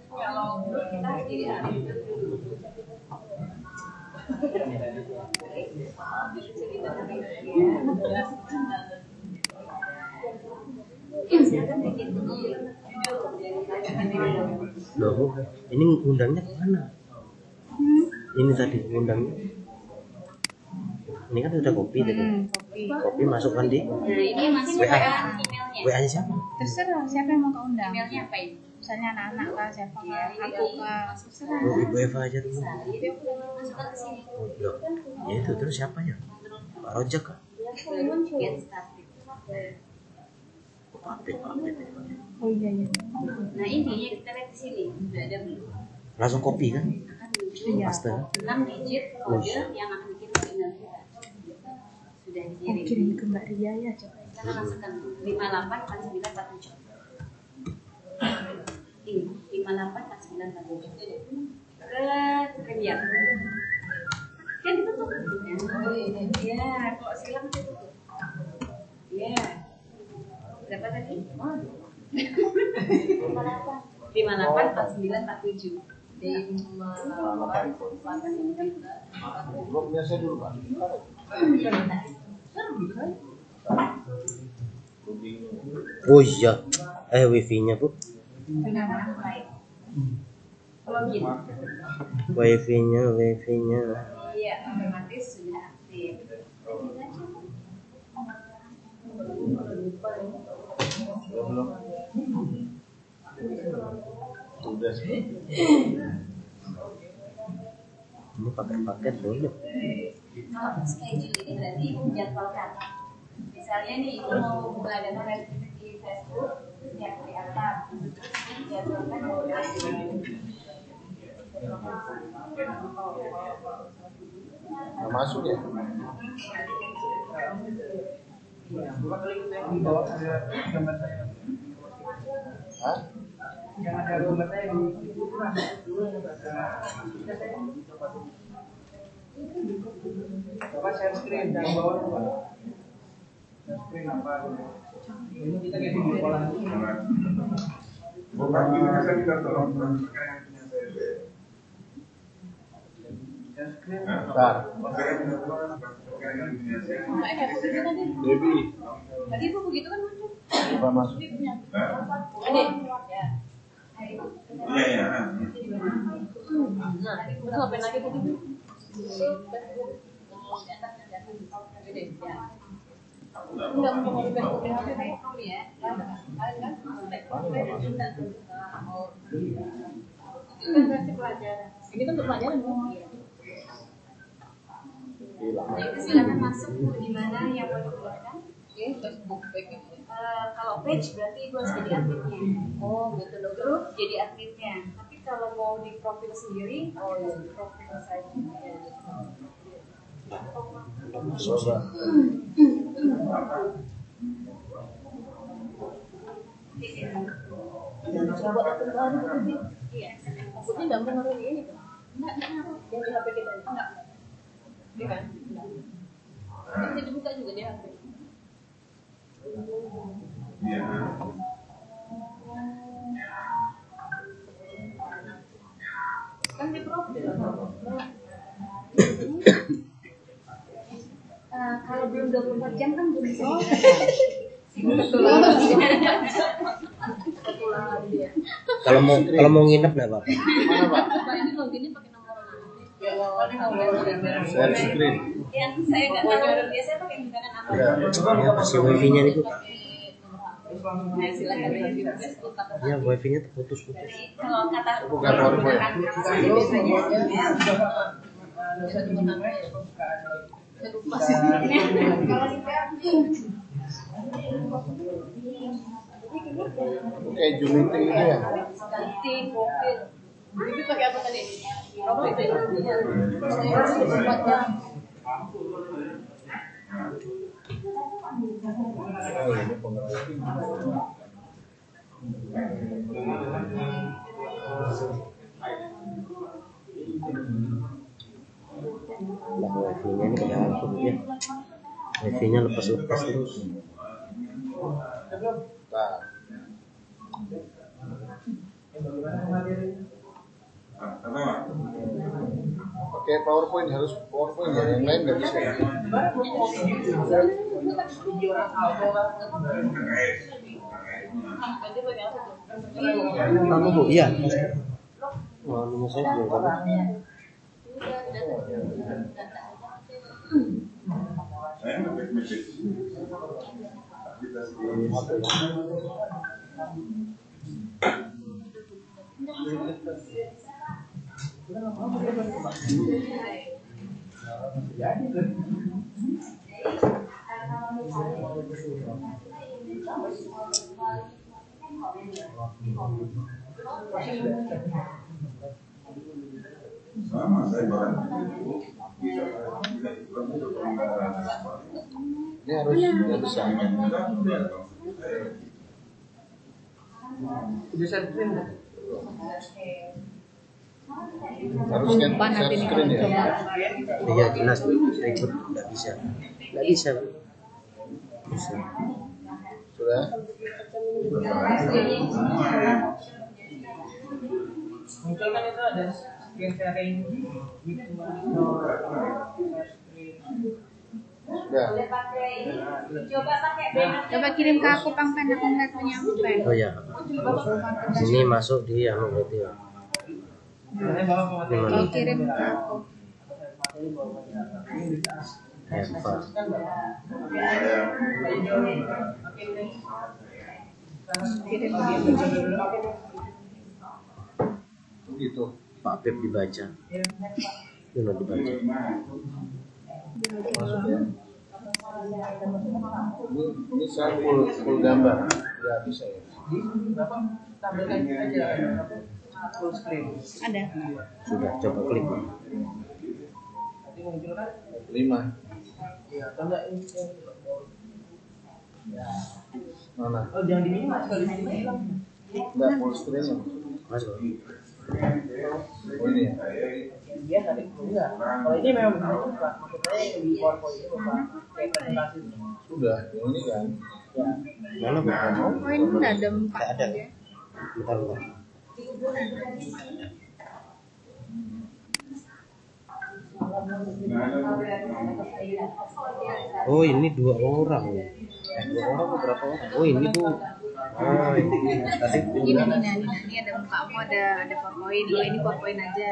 Kalau kita jadi aktif Loh, ini undangnya kemana? Ini tadi undangnya. Ini kan sudah kopi tadi. Kopi masukkan di. Nah, ini masuk WA. emailnya. WA-nya siapa? Terserah siapa yang mau kau undang. Emailnya apa ini? Misalnya anak-anak lah, siapa kah, aku kah, terserah. Oh, Ibu Eva aja dulu. Jadi aku masukkan ke sini. Oh, loh. Ya itu terus siapa ya? Pak Rojak kah? Get started. Pak Apit. Oh iya. Nah, ini yang kita lihat di sini sudah ada belum? Langsung kopi kan? Akan muncul Paste. 6 digit kode yang akan dikirim ke email kita. Sudah dikirim. Kirim ke Mbak Ria ya coba. Kita masukkan 584947. Ini 584947. Ke Premier. Kan ditutup. Ya, kok silang ditutup. Ya. Berapa tadi? 584947. Bloknya saya dulu Pak. Oh iya. Wifi-nya Bu. Login. Wifi-nya. Iya, otomatis sudah aktif. Sudah sih. Ini paket boleh. Kalau schedule ini berarti menjadwalkan. Misalnya nih, ibu mau mengadakan aktivitas di Facebook, setiap hari apa? Jadwalkan Nggak masuk ya? Hah? Coba share screen jangan bawa lupa. Share screen apa? Ini kita kayak video call lagi. Bukan ini bisa kita tolong Share screen. Bentar. Debbie, Tadi ibu begitu kan muncul. coba masuk. Ada. Ya. Iya. Nah, itu ngapain lagi tadi bu? Enggak mau ngomongin kopi HP kamu ya? Itu kan berarti pelajaran. Ini kan untuk pelajaran bu. Nah, itu silakan masuk bu di mana yang mau digunakan. Facebook page. Kalau page berarti ibu harus jadi adminnya. Oh betul. Grup jadi adminnya. Tapi kalau mau di profil sendiri, di profil saja. Coba. Coba datang ke hari betul. Iya. Maksudnya nggak mengaruhi ini kan? Enggak. Yang di HP kita enggak. Iya kan? Enggak. Bisa dibuka juga di HP. Iya. Kan di profil. Kalau belum 24 jam kan belum bisa. Kalau mau nginep nggak apa-apa. Mana Pak? Pak ini loginnya pakai nomor Share screen. yang saya nggak tahu biasanya pakai menggunakan apa? Ya kasih wifi-nya nih Bu. Nah, silakan di Facebook atau Ya wifi-nya terputus-putus. kalau kata Bukan wifi. biasanya Kayak Zoom meeting itu ya? ganti COVID. Ini pakai apa tadi? Robot ya. Saya 24 jam. Lah wifi-nya ini kayak apa ya? Wifi-nya lepas-lepas terus. Nah, Pakai PowerPoint, harus PowerPoint ya, yang lain nggak bisa. Kamu Bu, iya. Nomor saya belum kamu. Sama saya barang. Ini harus nggak bisa. Bisa screen nggak? Harus share screen ya. Iya jelas ribet, nggak bisa. Nggak bisa Bu. Bisa. Sudah. Muncul kan itu ada screen sharing gitu. Sudah. Coba kirim ke aku pangpen, aku nggak punya pangpen. Oh ya. Sini masuk di anu berarti ya. Kau kirim ke aku. Eva. Kirim ke aku. Gitu. Pak Pep dibaca. Itu dibaca. Ini saya full gambar. Ya bisa ya. Tampilkan aja full screen. Ada. Sudah, coba klik. Nanti muncul kan? 5. Iya, atau enggak ini Mana? oh jangan di minimal kalau di sini Enggak full screen ya. Masuk. Oh ini ya. dia tadi enggak. Kalau ini memang begitu Pak. Maksudnya yang di PowerPoint itu Pak kayak presentasi. Sudah. Yang ini kan. Ya. Mana Bu? Oh ini udah ada 4 Nggak ada. ya. Bentar. Oh ini 2 orang ya. 2 orang atau berapa orang? Oh ini Bu. Oh ini tadi Ini ada mukamu, ada PowerPoint. Oh ini PowerPoint aja.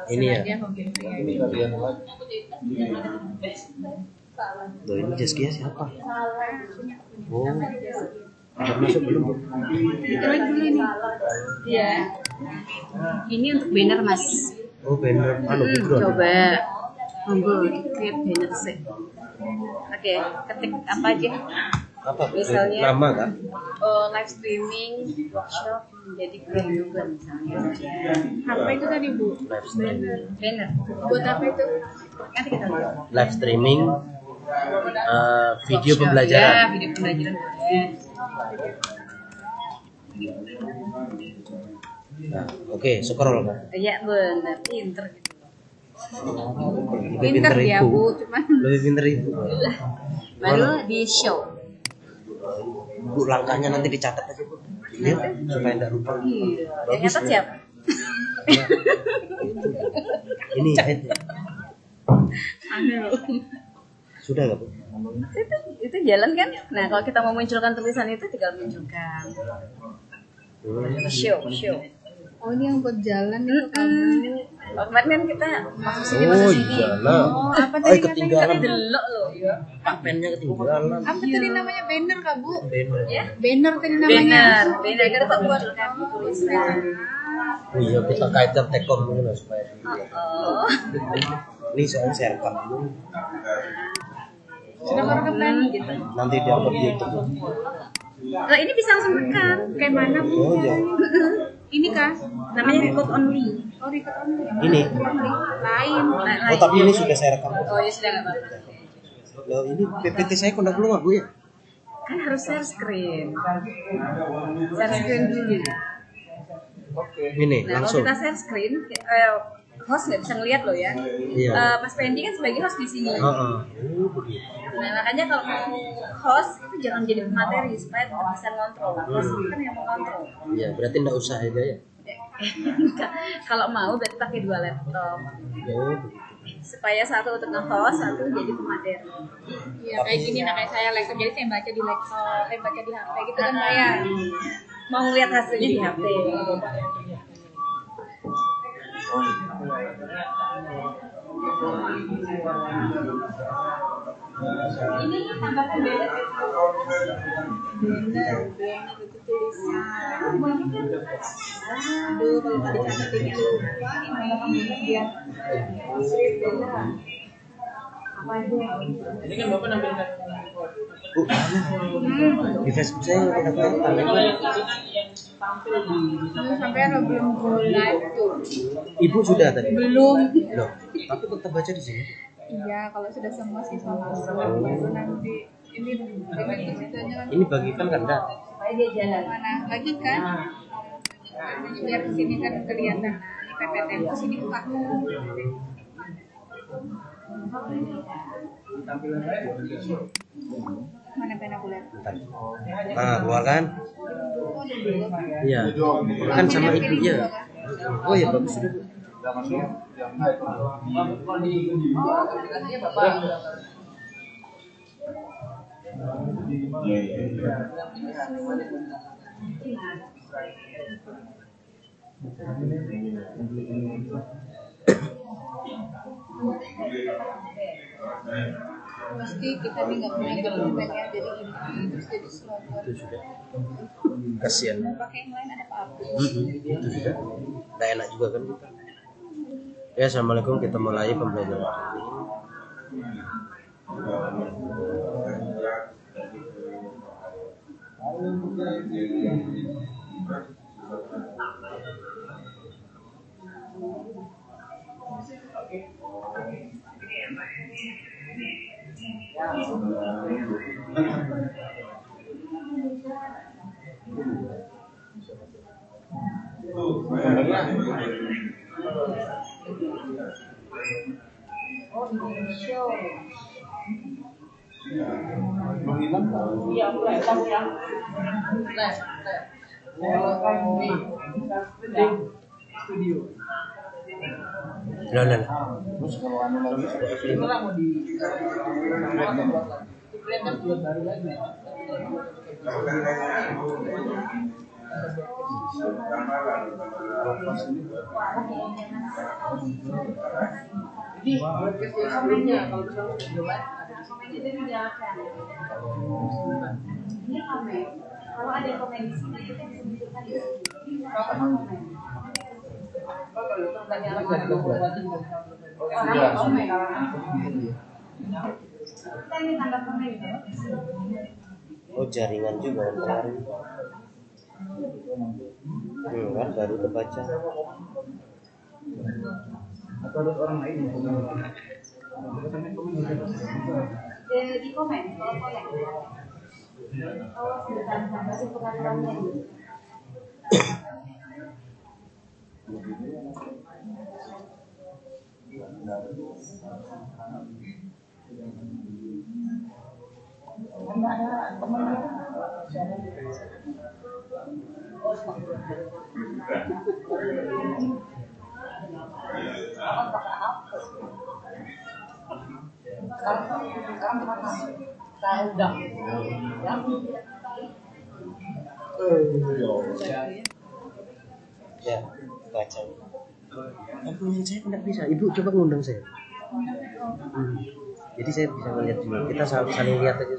Ini ya? Sengaja komputer ya. Ini kalian lagi. Loh ini Jaskia siapa? Punya. Oh, udah masuk belum Bu? Klik dulu ini. Iya. Ini untuk banner Mas. Oh banner, anu background. Coba monggo create banner sih. Oke, ketik apa aja? Apa? Misalnya- Nama kan? Live streaming workshop menjadi brand juga misalnya. Apa itu tadi Bu? Live streaming. Banner. Buat apa itu? Nanti kita lihat. Live streaming video Ya, pembelajaran. video pembelajaran boleh. Nah, oke, scroll kan. Iya benar, pinter gitu. Lebih Pinter dia ibu. Bu, cuman Lebih pinter ibu. baru di show. Bu langkahnya nanti dicatat aja Bu. Iya, supaya tidak lupa. Iya. Yang Bagus nyatet ya. siapa? Ini Aneh loh. sudah nggak Bu? Itu jalan kan? Nah kalau kita mau munculkan tulisan itu tinggal munculkan. Show. Oh ini yang buat jalan itu kamu. Kemarin kan kita masuk sini Oh iya lah. Oh apa tadi ketinggalan. katanya delok loh. Pak pennya ketinggalan. Apa tadi namanya banner Kak Bu? Banner. Ya? Banner tadi namanya. Banner itu buat tulisan. Oh iya kita kaitkan tekom dulu lah supaya. Oh. Ini soalnya saya rekam dulu. Sudah mau rekaman gitu. Nanti diupload di YouTube. Nah, ini bisa langsung rekam. Kayak mana Bu? Oh iya. Ini Kak, Namanya record only. oh record only. Ini. Lain. Oh tapi ini sudah saya rekam. Oh ya sudah nggak apa-apa. Loh ini PPT saya kok nggak keluar Bu ya? Kan harus share screen. Share screen dulu. Oke. Ini Nah kalau langsung. kita share screen, host nggak bisa ngeliat loh ya. Iya. Mas Pendi kan sebagai host di sini. Oh begitu. Nah makanya kalau mau host itu jangan jadi pemateri supaya tetap bisa ngontrol. Host kan yang mengontrol. Iya berarti nggak usah aja ya. Kalau mau berarti pakai 2 laptop. Oh, Supaya satu untuk nge-host, satu jadi pemateri. Iya kayak gini, nah kayak saya laptop, jadi saya baca di laptop, baca di HP gitu kan Mbak ya. Mau lihat hasilnya di HP. Ini tambahkan beda. Bener itu tulisan. Aduh, kalau nggak dicatat ini lupa. Iya. Apa aja? Ini kan Bapak nampilkan Bu, di Facebook saya udah kelihatan. Sampai belum go live tuh. Ibu sudah tadi? Belum. Loh, tapi tetap baca di sini. Iya, kalau sudah semua siswa masuk baru nanti ini itu siswanya kan Ini bagikan kan enggak? Supaya dia jalan. mana lagi kan? Biar di sini kan kelihatan. Nah, ini PPTN di sini buka. tampilan saya. Mana pena bulat? Bentar. Nah, keluarkan. Iya. Kan sama ibu ya. Oh ya bagus sudah Bu. Kalau di aplikasinya Bapak Pasti kita nih nggak punya dokumennya jadi ini terus jadi slogan. Itu sudah. Kasihan. Mau pakai yang lain ada apa? Itu sudah. Nggak enak juga kan kita. Ya, assalamualaikum, kita mulai pembelajaran hari ini. studio. Lah. Terus kalau anu lagi Itu lah mau di kelihatan buat baru lagi. Jadi podcast yang sebelumnya kalau misalnya sudah live ada di sini. Itu dijalankan. Ini komen. Kalau ada komen di sini kita bisa munculkan di sini. Apa komen? Kalau tanya alamat Orang komen. Kita ini tanda komen. Oh, jaringan juga kan kemarin. Kan baru terbaca. atau ada orang lain yang komen. Sampai komen Di komen, kalau komen. Oh, sudah sampai pengaturannya. Ya, baca. Punya saya tidak bisa. Ibu coba ngundang saya. Jadi saya bisa melihat juga. Kita saling lihat aja.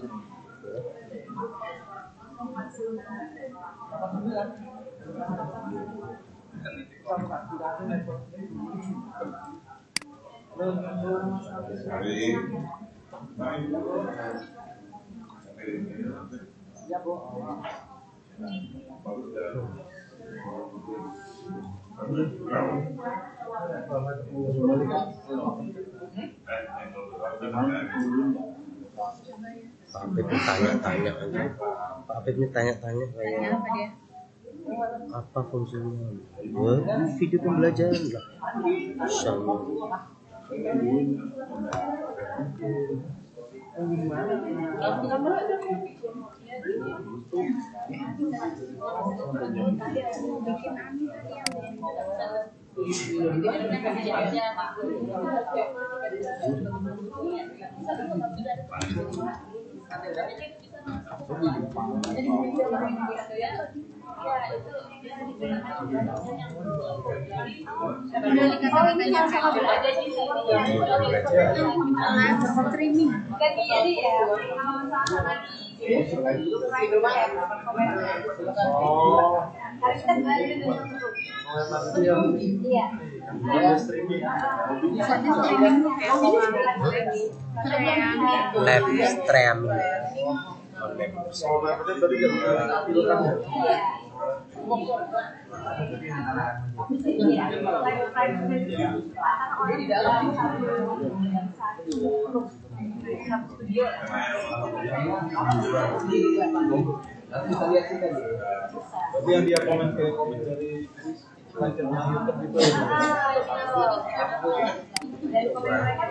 ya Bu. Pak Apip tanya-tanya aja. Pak Apip ini tanya-tanya kayak Apa dia? apa fungsinya? Buat video pembelajaran lah. Sama. Streaming. Live streaming. Tapi yang dia komen dari lancarnya YouTube itu dari komen mereka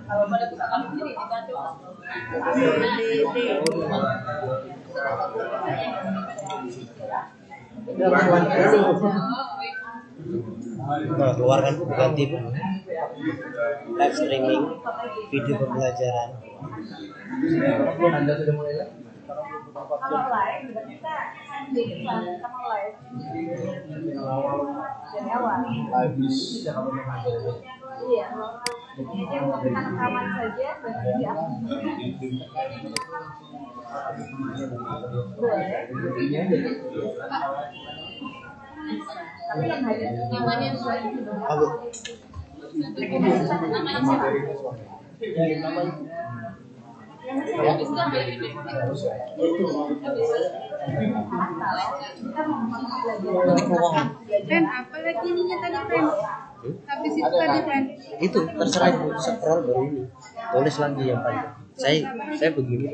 kalau pada pusat sendiri Nah, keluarkan ganti Bu. Live streaming video pembelajaran. Anda sudah mulai live? kalau live berarti kita mau live dari awal. Iya. Jadi yang mau kita rekaman saja berarti di boleh. Tapi yang hadir namanya Apa? Ren, apa lagi ininya tadi, Ren? Habis itu tadi, Ren. Itu terserah Bu, scroll baru ini. Tulis lagi yang panjang. Saya begini.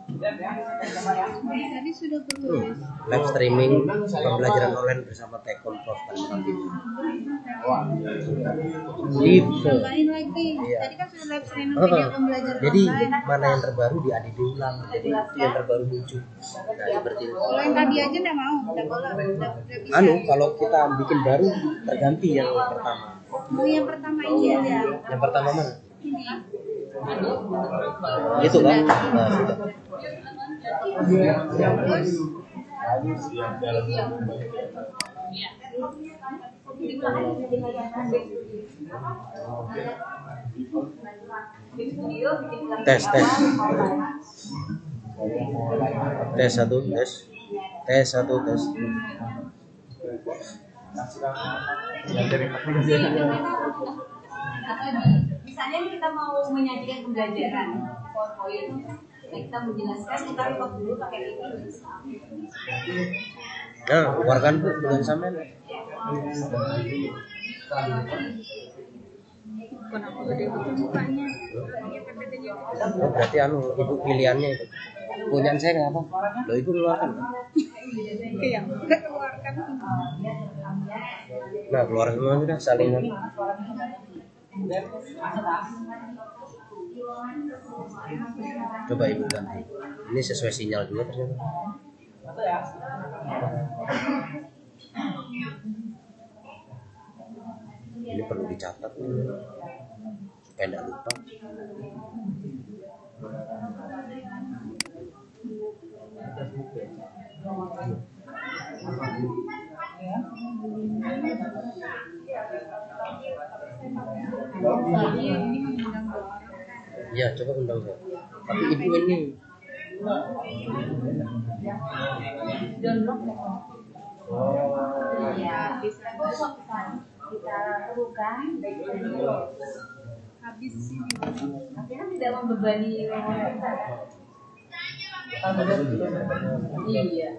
Tadi sudah tertulis. Live streaming pembelajaran online bersama Tekon Prof Tangerang. Gitu. Tambahin lagi. Iya. Tadi kan sudah live streaming video pembelajaran Jadi online. mana yang terbaru diadid ulang. Jadi itu yang terbaru muncul. Nah, seperti itu. Kalau yang tadi aja enggak mau, enggak boleh, udah bisa. Kalau kita bikin baru terganti yang pertama. Mau yang pertama ini aja. Yang pertama mana? Ini. Itu kan? Nah, sudah. Terus Tes. Tes 1 tes. Tes 1 tes. Misalnya kita mau menyajikan pembelajaran PowerPoint, kita menjelaskan kita record dulu pakai ini. Nah, keluarkan Bu dengan sampean. kenapa gede betul mukanya? Iya, PPT-nya. Oh, berarti ibu pilihannya itu. Punyaan saya nggak apa? Loh, ibu keluarkan. Iya, enggak keluarkan. Nah, keluar semua sudah salingan. Coba ibu ganti. Ini sesuai sinyal juga ternyata. Ini perlu dicatat supaya tidak lupa. Ya, coba undang saya. Tapi ibu ini Iya, bisa kita temukan Habis akhirnya tidak membebani kita. Iya.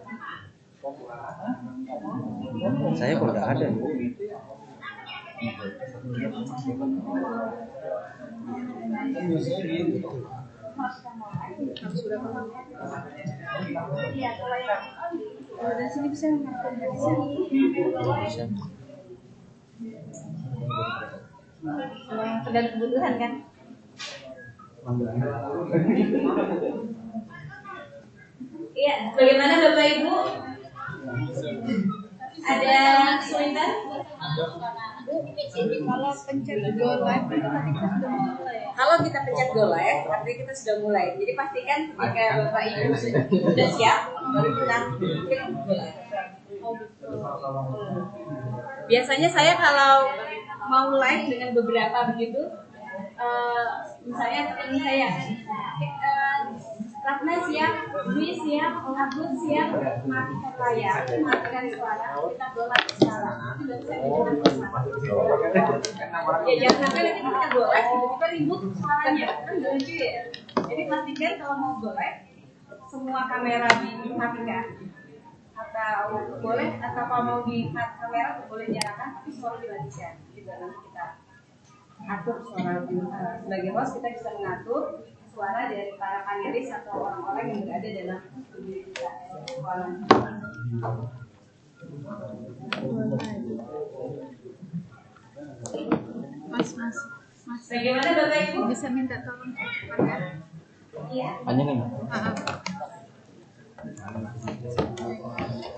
saya kok nggak ada. Iya, kalau yang dari sini bisa ngangkat dari sini. Bisa. tergantung kebutuhan kan. Iya, bagaimana Bapak Ibu? Ada kesulitan? Kalau pencet go live itu tadi kita sudah mulai ya. Kalau kita pencet go live, artinya kita sudah mulai. Jadi pastikan ketika Bapak Ibu sudah siap, baru kita klik go live. Biasanya saya kalau mau live dengan beberapa begitu, misalnya teman saya, Ratna siap, Dwi siap, Abdul siap, matikan layar, matikan suara, kita go live sekarang. Itu baru saya menjelaskan bersama. Ya jangan sampai nanti kita go live tiba-tiba ribut suaranya, kan lucu ya. Jadi pastikan kalau mau go live, semua kamera dimatikan. Atau boleh, atau kalau mau di kamera boleh nyalakan, tapi suara dimatikan. Gitu nanti kita atur suara. Sebagai host kita bisa mengatur suara dari para panelis atau orang-orang yang berada dalam studio kita. Mas. Bagaimana Bapak Ibu? Bisa minta tolong ya? Iya. Panjangin.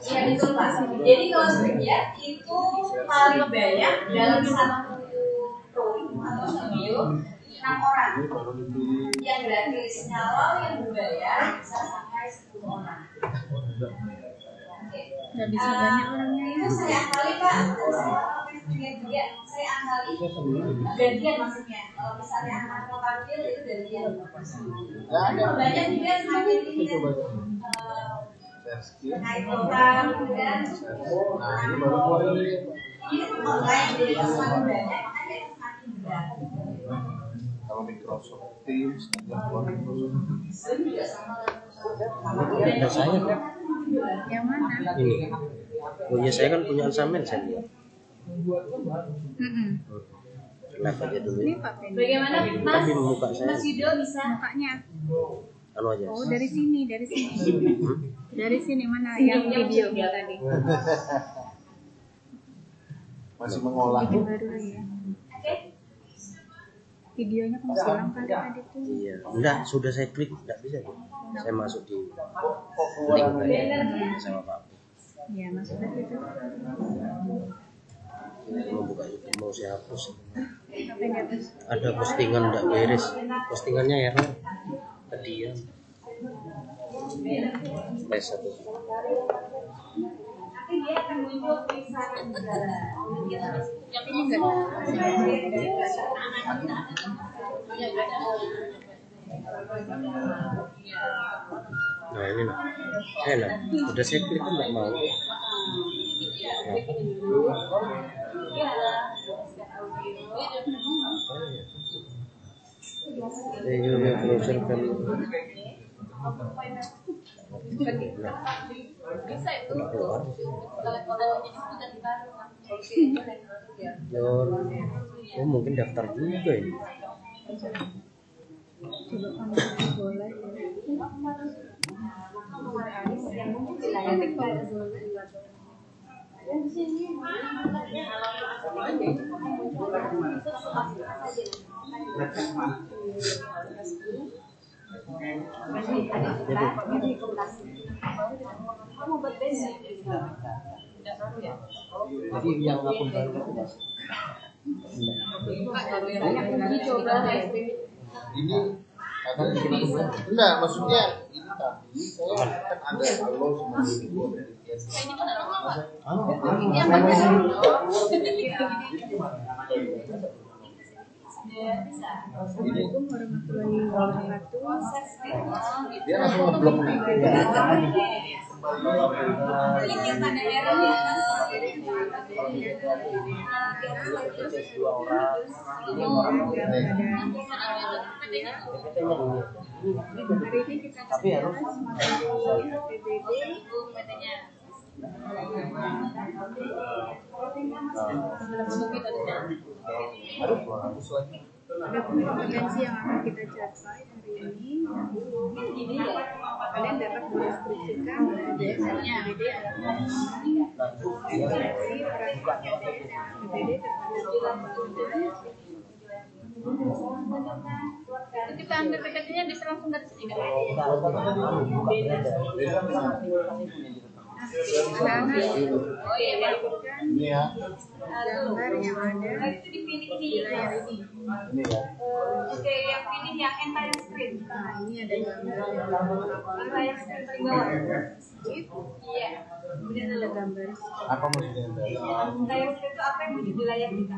Iya betul Pak. Jadi kalau sebenarnya itu paling banyak dalam satu room atau studio 6 orang yang gratis. Kalau yang berbayar bisa sampai 10 orang. Nggak bisa banyak orangnya. Itu saya akali Pak. Saya akali gantian maksudnya. Kalau misalnya anak mau tampil itu gantian. Banyak juga semakin ini naik program dan ini baru keluar ini. ini online jadi semakin banyak makanya semakin berat. Kalau Microsoft Teams, Microsoft Juga sama Ada saya kan? Yang mana? Ini. Oh iya saya kan punya Alzheimer saya lihat. Live aja dulu. Ini Pak Fendi. Bagaimana Mas? Tapi muka saya. Mas Yudo bisa Mukanya. Anu aja. Oh dari sini. Dari sini mana yang video tadi? masih mengolah. Bikin baru lagi ya. Videonya kamu silang kali tadi tuh. Iya. Enggak, sudah saya klik, enggak bisa. Saya masuk di link tadi sama Pak. Iya masuk aja tuh. Mau buka YouTube mau saya hapus. Apa yang di atas? Ada postingan enggak beres. Postingannya error. Kediam. Space satu. nanti dia akan muncul tulisan negara. Ini enggak. Nah ini lah. Saya lah. Udah saya klik kan enggak mau. Saya juga browser kan. Bisa itu. Oh mungkin daftar juga ini. Coba kamu boleh. Jadi yang akun baru itu Mas. Ini ada enggak maksudnya ini tadi saya kan ada halo semua itu Assalamualaikum warahmatullahi wabarakatuh. dia langsung ngeblok nih. Hari ini kita bahas materi APBD. Ada kompetensi yang akan kita capai hari ini. Kalian dapat mendeskripsikan biasanya APBD adalah persepsi praktik APBD terhadap pembangunan. Kita ambil PPT-nya bisa langsung dari sini kan? anak-anak diberikan Ini ya. gambar yang ada Itu dipilih di layar ini. Ini ya. Oke, yang pilih yang entire screen. Nah, ini ada gambar Entire screen paling bawah. Iya. kemudian ada gambar. Apa maksudnya dari? Entire screen itu apa yang muncul di layar kita?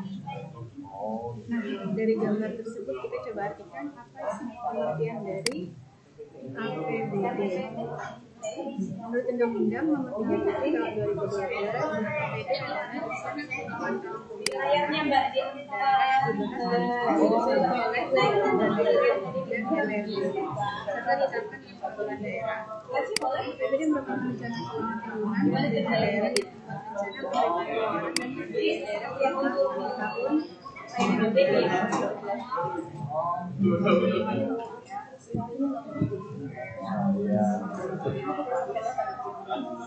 Oh, Nah, dari gambar tersebut kita coba artikan apa sih pengertian dari APBD. Menurut Undang-Undang Nomor 37 Tahun 2012, APBD adalah desain pemantauan Layarnya Mbak di serta ditetapkan oleh peraturan daerah. APBD merupakan rencana keuangan dari daerah di tempat rencana penerimaan dan daerah yang tahun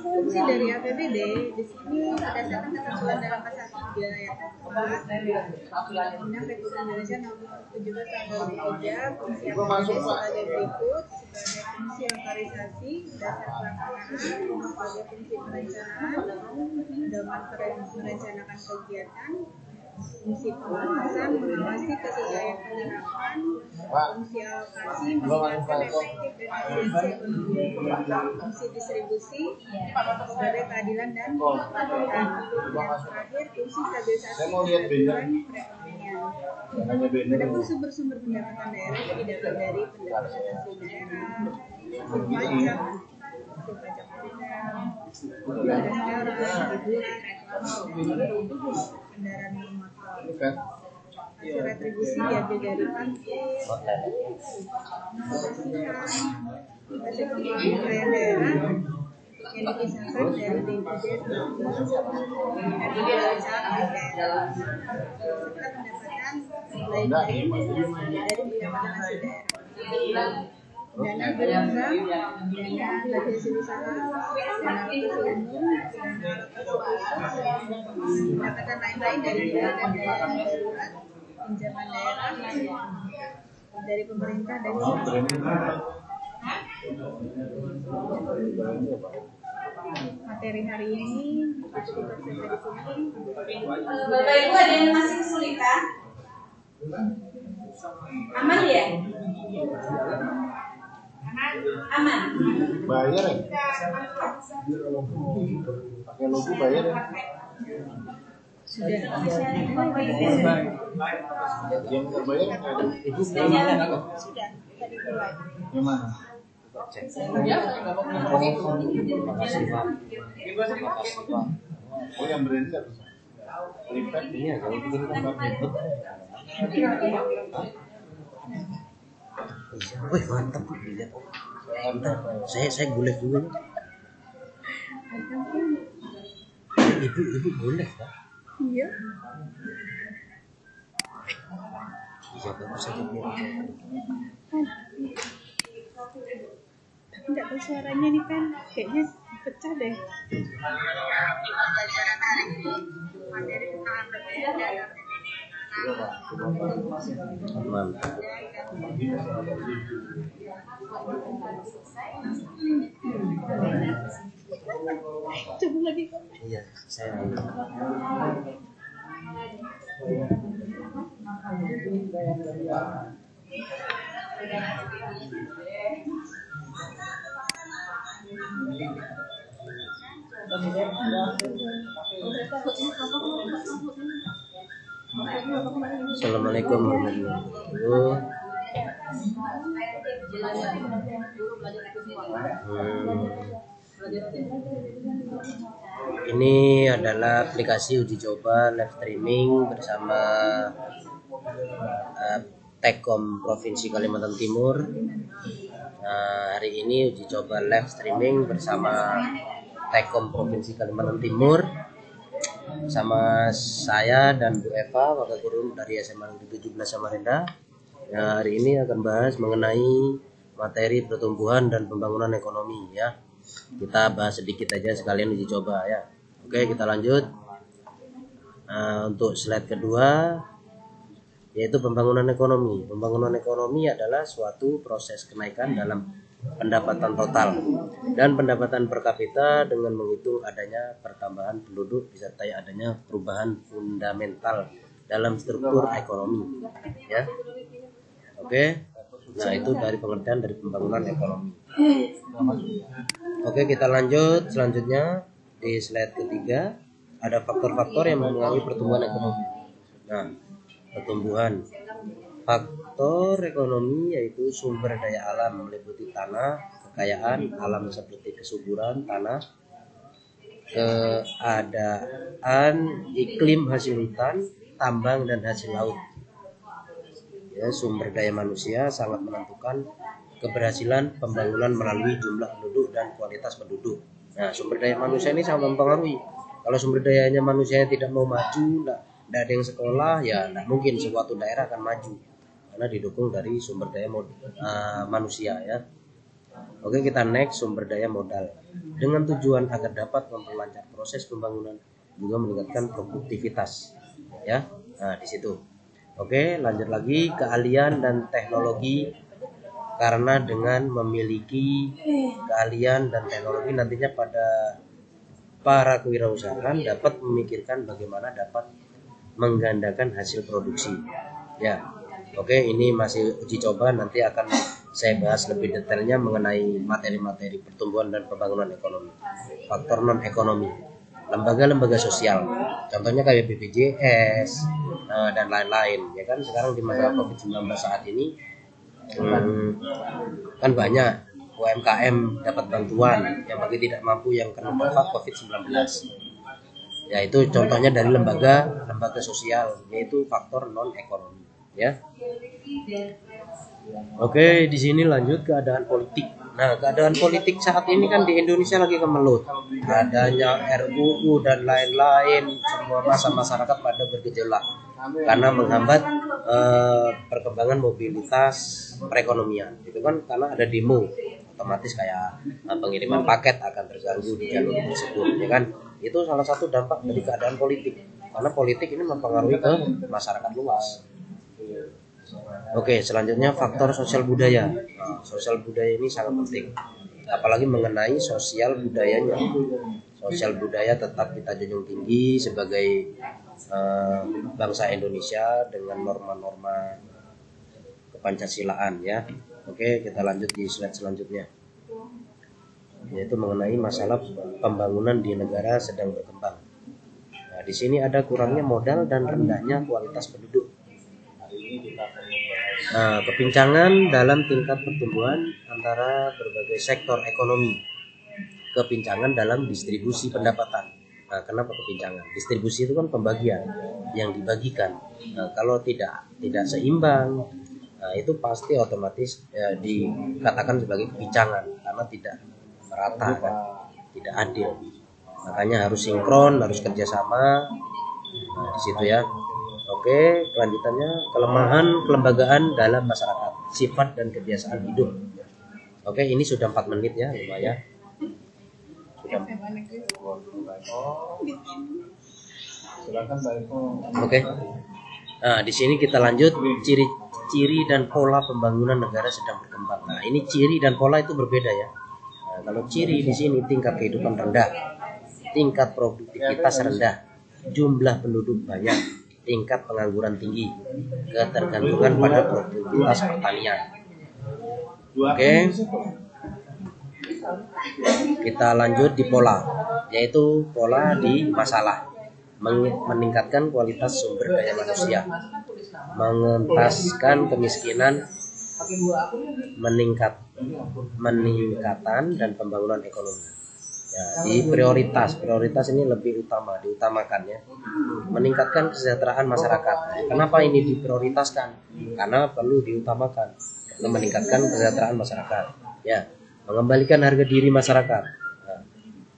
fungsi dari APBD di sini berdasarkan ketentuan dalam pasal 3 ayat 4 Undang Republik Indonesia Nomor 17 Tahun 2003 fungsi APBD sebagai berikut: sebagai fungsi otorisasi dasar pelaksanaan, sebagai fungsi perencanaan, pedoman merencanakan kegiatan, fungsi pengawasan, mengawasi kesesuaian penerapan, fungsi alokasi, meningkatkan efektif dan efisiensi ekonomi, fungsi distribusi, sebagai keadilan dan kepatuhan, dan terakhir fungsi stabilisasi dan kecukupan perekonomian. Adapun sumber-sumber pendapatan daerah didapat dari pendapatan asli daerah, hasil pajak, hotel, restoran, hiburan, reklame, kendaraan bermotor. Hasil retribusi diambil dari parkir, hasil pengelolaan kekayaan daerah yang dipisahkan dari dividen dan pembelanjaan oleh daerah, serta pendapatan lain dari pendapatan asli daerah. Dana berundang, dana bagi hasil usaha, dana alokasi umum, dana alokasi khusus, pendapatan lain-lain dari dana darurat, pinjaman daerah, dari pemerintah dan materi hari ini cukup sampai di sini. Bapak Ibu ada yang masih kesulitan? Aman ya? Aman. bayar ya? Pakai logo bayar ya? Sudah. Yang terbayar nggak ada? Sudah tadi mulai. Yang mana? Makasih Pak. Oh, yang berani nggak bisa? Lipat. Iya, kalau bikin tempat ribet. Wih, mantap lihat. Saya boleh juga. Ibu boleh kan? Iya. Iya, bagus saja biar. Tapi nggak tahu suaranya nih kan, kayaknya pecah deh. Mantap. Coba lagi kok. Iya, saya Assalamualaikum warahmatullahi wabarakatuh. Ini adalah aplikasi uji coba live streaming bersama Tekom Provinsi Kalimantan Timur. Nah, hari ini uji coba live streaming bersama Tekom Provinsi Kalimantan Timur, sama saya dan Bu Eva, wakil guru dari SMA Negeri 17 Samarinda. Nah, hari ini akan bahas mengenai materi pertumbuhan dan pembangunan ekonomi ya. Kita bahas sedikit aja sekalian uji coba ya. Oke, kita lanjut. Nah, untuk slide kedua yaitu pembangunan ekonomi. Pembangunan ekonomi adalah suatu proses kenaikan dalam pendapatan total dan pendapatan per kapita dengan menghitung adanya pertambahan penduduk disertai adanya perubahan fundamental dalam struktur ekonomi, ya. Oke. Nah, itu dari pengertian dari pembangunan ekonomi. Oke, kita lanjut selanjutnya di slide ketiga. Ada faktor-faktor yang mempengaruhi pertumbuhan ekonomi. Nah, pertumbuhan faktor ekonomi yaitu sumber daya alam meliputi tanah, kekayaan alam seperti kesuburan tanah, keadaan iklim hasil hutan, tambang dan hasil laut. Ya, sumber daya manusia sangat menentukan keberhasilan pembangunan melalui jumlah penduduk dan kualitas penduduk. Nah, sumber daya manusia ini sangat mempengaruhi. Kalau sumber dayanya manusia tidak mau maju, tidak ada yang sekolah, ya tidak mungkin suatu daerah akan maju karena didukung dari sumber daya manusia, ya. Oke, kita next, sumber daya modal dengan tujuan agar dapat memperlancar proses pembangunan juga meningkatkan produktivitas, ya. Nah, di situ. Oke, lanjut lagi, keahlian dan teknologi, karena dengan memiliki keahlian dan teknologi nantinya para kewirausahaan dapat memikirkan bagaimana dapat menggandakan hasil produksi, ya. Oke, ini masih uji coba, nanti akan saya bahas lebih detailnya mengenai materi-materi pertumbuhan dan pembangunan ekonomi. Faktor non ekonomi, lembaga-lembaga sosial, contohnya kayak BPJS dan lain-lain, ya kan. Sekarang di masa COVID-19 saat ini kan banyak UMKM dapat bantuan yang bagi tidak mampu yang kena dampak COVID-19. Ya, itu contohnya dari lembaga sosial, yaitu faktor non ekonomi, ya. Oke, di sini lanjut keadaan politik. Nah, keadaan politik saat ini kan di Indonesia lagi kemelut. Adanya RUU dan lain-lain, semua masa masyarakat pada bergejolak karena menghambat perkembangan mobilitas perekonomian. Itu kan karena ada demo, otomatis kayak pengiriman paket akan terganggu di jalur tersebut, ya kan. Itu salah satu dampak dari keadaan politik, karena politik ini mempengaruhi ke masyarakat luas. Oke, selanjutnya faktor sosial budaya. Nah, sosial budaya ini sangat penting, apalagi mengenai sosial budayanya. Sosial budaya tetap kita junjung tinggi sebagai bangsa Indonesia dengan norma-norma kepancasilaan, ya. Oke, kita lanjut di slide selanjutnya, yaitu mengenai masalah pembangunan di negara sedang berkembang. Nah, di sini ada kurangnya modal dan rendahnya kualitas penduduk. Nah, kepincangan dalam tingkat pertumbuhan antara berbagai sektor ekonomi, kepincangan dalam distribusi pendapatan. Nah, kenapa kepincangan? Distribusi itu kan pembagian yang dibagikan. Nah, kalau tidak seimbang, nah, itu pasti otomatis dikatakan sebagai kepincangan karena tidak merata, kan? Tidak adil. Makanya harus sinkron, harus kerjasama. Nah, di situ, ya. Oke, kelanjutannya kelemahan kelembagaan dalam masyarakat, sifat dan kebiasaan hidup. Oke, ini sudah 4 menit, ya, lumayan. Sudah. Silakan Pak Eko. Oke. Nah, di sini kita lanjut ciri dan pola pembangunan negara sedang berkembang. Nah, ini ciri dan pola itu berbeda, ya. Nah, kalau ciri di sini tingkat kehidupan rendah, tingkat produktivitas rendah, jumlah penduduk banyak, tingkat pengangguran tinggi, ketergantungan pada produktivitas pertanian. Oke. Kita lanjut di pola, yaitu pola di masalah, meningkatkan kualitas sumber daya manusia, mengentaskan kemiskinan, meningkatan dan pembangunan ekonomi. Ya, di prioritas ini lebih diutamakan, ya. Meningkatkan kesejahteraan masyarakat. Kenapa ini diprioritaskan? Karena perlu diutamakan, karena meningkatkan kesejahteraan masyarakat, ya. Mengembalikan harga diri masyarakat. Nah,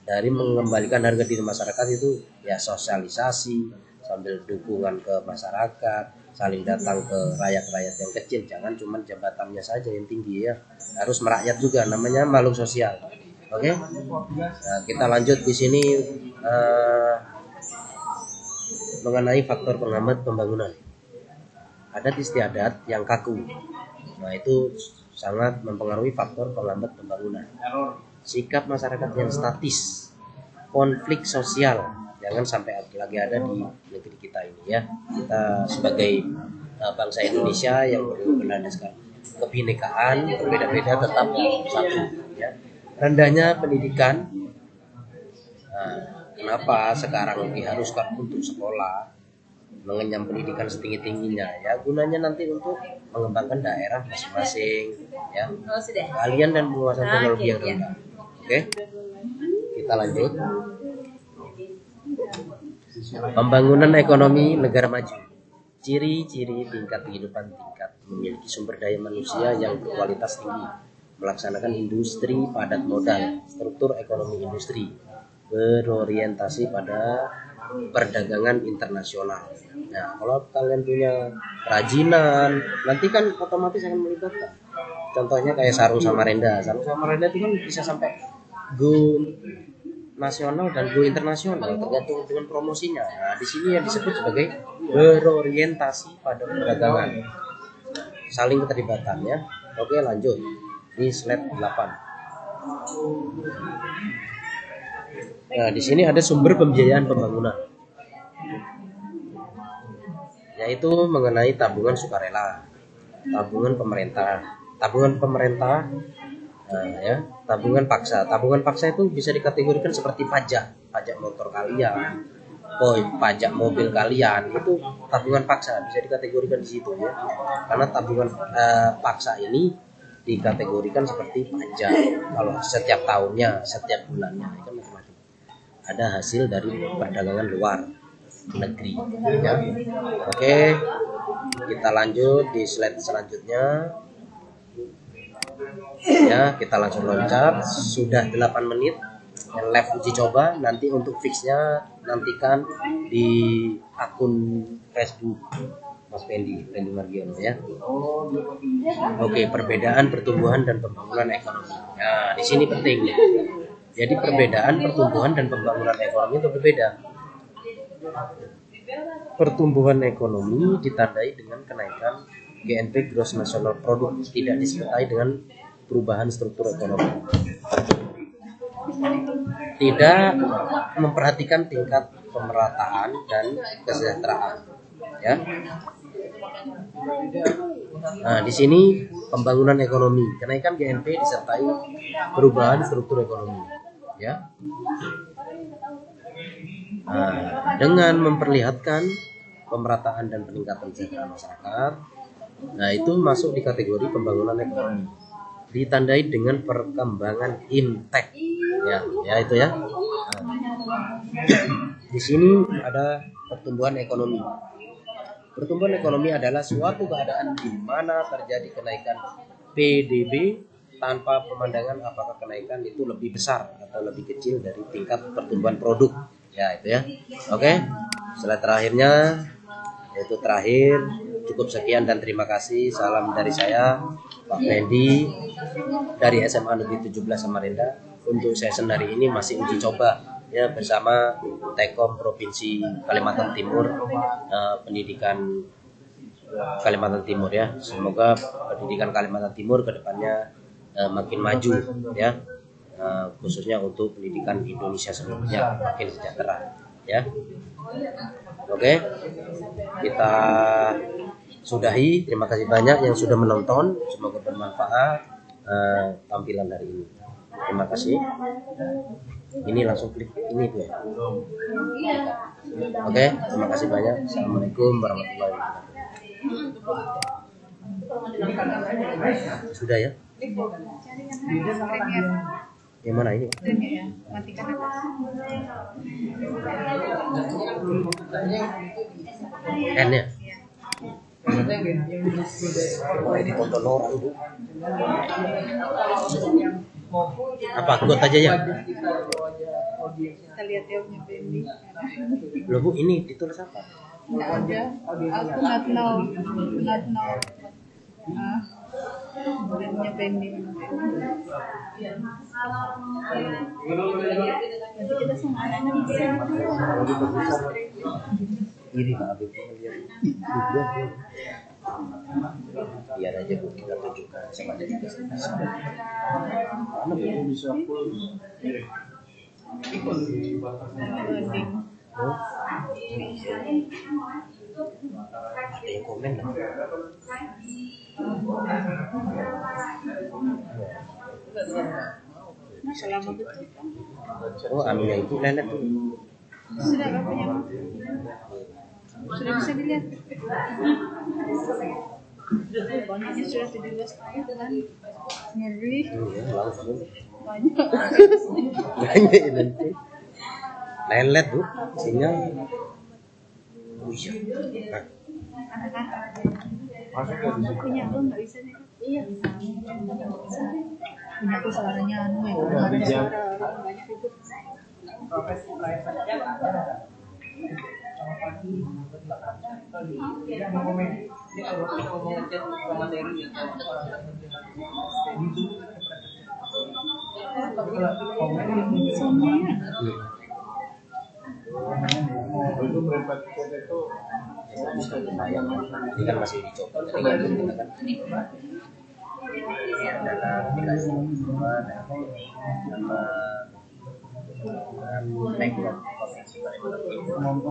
dari mengembalikan harga diri masyarakat itu, ya, sosialisasi sambil dukungan ke masyarakat, saling datang ke rakyat-rakyat yang kecil, jangan cuma jabatannya saja yang tinggi, ya. Harus merakyat juga, namanya makhluk sosial. Oke. Nah, kita lanjut di sini mengenai faktor penghambat pembangunan. Adat istiadat yang kaku. Nah, itu sangat mempengaruhi faktor penghambat pembangunan. Sikap masyarakat yang statis, konflik sosial, jangan sampai lagi ada di negeri kita ini ya. Kita sebagai bangsa Indonesia yang berlandaskan kebinekaan, berbeda-beda tetap satu ya. Rendahnya pendidikan. Kenapa sekarang diharuskan untuk sekolah mengenyam pendidikan setinggi-tingginya ya, gunanya nanti untuk mengembangkan daerah masing-masing ya, keahlian dan penguasaan teknologi yang rendah. Oke, kita lanjut. Pembangunan ekonomi negara maju. Ciri-ciri tingkat kehidupan tingkat memiliki sumber daya manusia yang berkualitas tinggi, melaksanakan industri padat modal, struktur ekonomi industri berorientasi pada perdagangan internasional. Nah, kalau kalian punya kerajinan, nanti kan otomatis akan melibatkan. Contohnya kayak Sarung Samarinda. Sarung Samarinda itu kan bisa sampai go nasional dan go internasional tergantung dengan promosinya. Nah, di sini yang disebut sebagai berorientasi pada perdagangan. Saling keterlibatan ya. Oke, lanjut. Di slide 8. Nah, di sini ada sumber pembiayaan pembangunan, yaitu mengenai tabungan sukarela, tabungan pemerintah, ya, tabungan paksa. Tabungan paksa itu bisa dikategorikan seperti pajak motor kalian, pajak mobil kalian, itu tabungan paksa bisa dikategorikan di situ ya. Karena tabungan paksa ini dikategorikan seperti pajak kalau setiap tahunnya, setiap bulannya, itu macam-macam. Ada hasil dari perdagangan luar negeri ya. Oke, kita lanjut di slide selanjutnya ya. Kita langsung loncat, sudah 8 menit live uji coba. Nanti untuk fixnya nantikan di akun Facebook Mas Pendi Margiono ya. Oke, perbedaan pertumbuhan dan pembangunan ekonomi. Nah, di sini penting. Jadi perbedaan pertumbuhan dan pembangunan ekonomi itu berbeda. Pertumbuhan ekonomi ditandai dengan kenaikan GNP (Gross National Product), tidak disertai dengan perubahan struktur ekonomi. Tidak memperhatikan tingkat pemerataan dan kesejahteraan. Ya. Nah, di sini pembangunan ekonomi, kenaikan GNP disertai perubahan struktur ekonomi. Ya. Nah, dengan memperlihatkan pemerataan dan peningkatan kesejahteraan masyarakat, nah itu masuk di kategori pembangunan ekonomi. Ditandai dengan perkembangan intek, ya itu ya. Nah, di sini ada pertumbuhan ekonomi. Pertumbuhan ekonomi adalah suatu keadaan di mana terjadi kenaikan PDB tanpa pemandangan apakah kenaikan itu lebih besar atau lebih kecil dari tingkat pertumbuhan produk. Ya, itu ya. Oke. Slide terakhirnya, yaitu terakhir. Cukup sekian dan terima kasih. Salam dari saya, Pak Fendi dari SMA Negeri 17 Samarinda. Untuk session hari ini masih uji coba ya bersama Tekom Provinsi Kalimantan Timur, pendidikan Kalimantan Timur ya. Semoga pendidikan Kalimantan Timur ke depannya makin maju ya, khususnya untuk pendidikan Indonesia seluruhnya makin sejahtera ya. Oke, kita sudahi. Terima kasih banyak yang sudah menonton, semoga bermanfaat tampilan hari ini. Terima kasih. Ini langsung klik ini tuh ya. Oke, terima kasih banyak. Assalamualaikum warahmatullahi wabarakatuh. Sudah ya? Yang mana ini? Matikan atas. N ya? Wah, ini tonton orang Bu. Apa buat aja ya? Kita lihat ya punya Pendi. Loh Bu, ini ditulis apa? Enggak ada. Aku not know. Punya Pendi. Nanti kita sama anaknya bisa. Iri Pak Habib. Biar aja Bu kita tunjukkan sama dari mana Bu? Bisa full. Loading. Ada yang komen lah. Masa lama betul. Oh anunya itu lelet tuh. Sudah apa punya? Sudah bisa dilihat. Banyaknya sudah 17 kan. Ngeri. Iya langsung. Banyak. Banyak ya nanti. Lelet Bu, sinyal. Oh iya. Nah, Masuk ya di sini. Punya aku nggak bisa nih. Iya. Punya aku suaranya anu ya. Oh, nggak bisa. Suara orang banyak itu. Itu berempat chat itu bisa lumayan. Ini kan masih dicoba. Ini kan adalah aplikasi sama background konvensi hari ini mencoba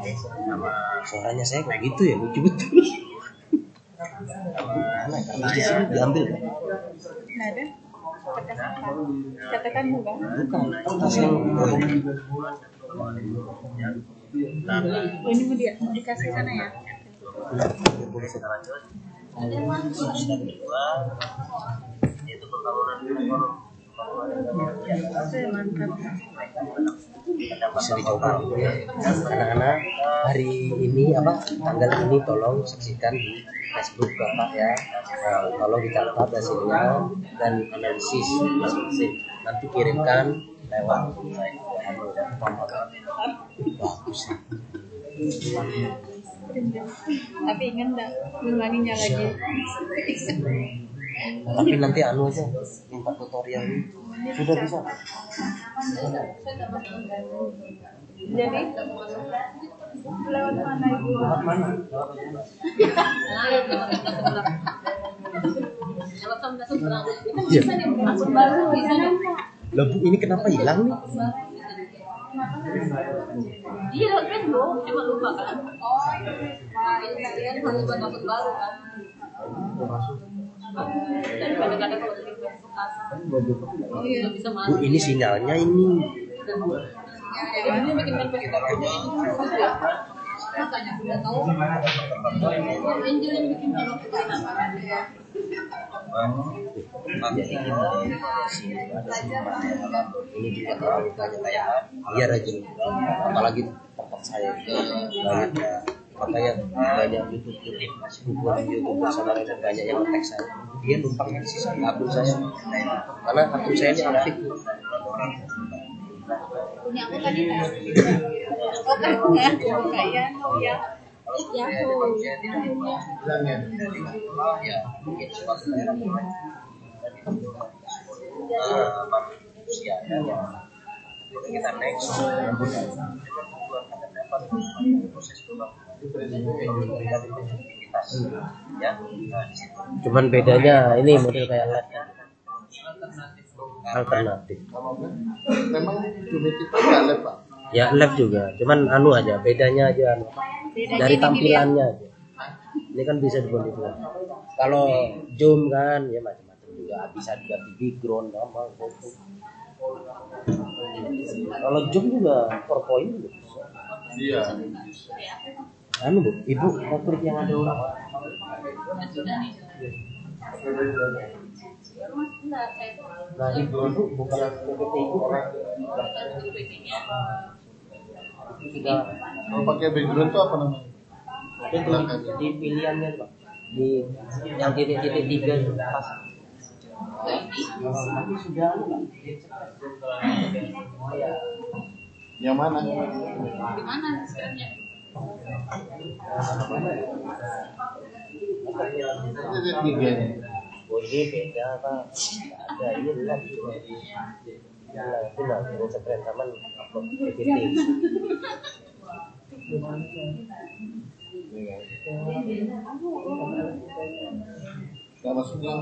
live streaming sama suaranya saya kayak gitu ya, lucu betul. Mana kalau di sini diambil kan? Nggak ada. Katakan bukan. Bukan, tas yang Oh, ini mau dikasih sana ya? kita lanjut. Step kedua yaitu pembangunan Mantap. bisa dicoba anak-anak hari ini tanggal ini tolong saksikan di Facebook Bapak ya. Tolong dicatat hasilnya dan analisis masing-masing, nanti kirimkan lewat bagus. Tapi ingat enggak ngulanginya lagi. Tapi nanti anu aja minta tutorial sudah bisa. Jadi lewat mana ibu? Lewat mana? Iya. Lah Bu, ini kenapa hilang nih? Iya kan lo, cuma lupa kan? Oh, ini kalian harus buat masuk baru kan? Dan kadang-kadang kalau bikin Facebook asal, nggak bisa Bu, masuk. ini sinyalnya ini. Jadi ini bikin Facebook aja ini susah. Makanya udah tahu. Angel yang bikin Facebook Jadi kita ini juga terlalu banyak kayak biar aja, apalagi tempat saya banyak makanya banyak YouTuber sama dan banyak yang nge-tag saya, dia numpang di sisi akun saya karena akun saya ini aktif. Punya aku tadi kan? Oh kamu ya? Kayak ya. Yahoo. Ya mungkin suatu daerah manusia ya. Kita next proses ya. Cuman bedanya ini model kayak LED alternatif. Memang unit itu nggak lab Pak. Ya lab juga, cuman anu aja bedanya aja anu, dari tampilannya aja. Ini kan bisa dimodifikasi. Kalau zoom kan ya macam-macam juga, bisa diganti background apa foto. Kalau zoom juga PowerPoint juga bisa. Iya. Anu Bu, Ibu rekruit yang ada orang. Nah Ibu bukan PPT Ibu orang. Sudah Kalau pakai background itu apa namanya? ada di pilihannya Pak, di yang titik-titik 3 itu pas. Tapi sudah Yang mana? di mana sekarangnya? Jadi tiga nih. Oh ini beda Pak, nggak ada ini lihat juga. Nah itu lah yang sekeren sama upload PPT. Nggak maksudnya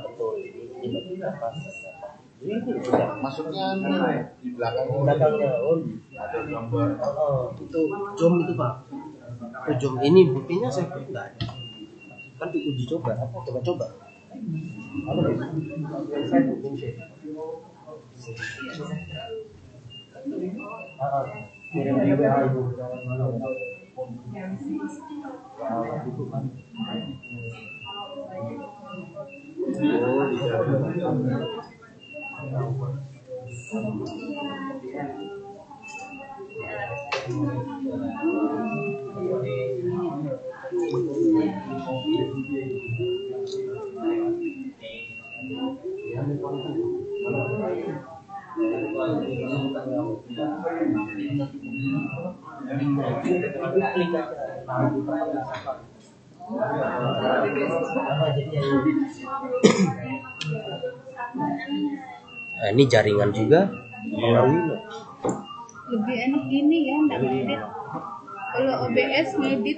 betul. Ini maksudnya di belakang belakangnya ada gambar. itu jom itu Pak. Itu jom ini buktinya saya nggak ada. Kan diuji coba, coba. Apa nih? Saya bikin sih. Kirim juga Nah, ini jaringan juga mengaruhi loh. Lebih enak gini ya, nggak ngedit. Kalau OBS ngedit,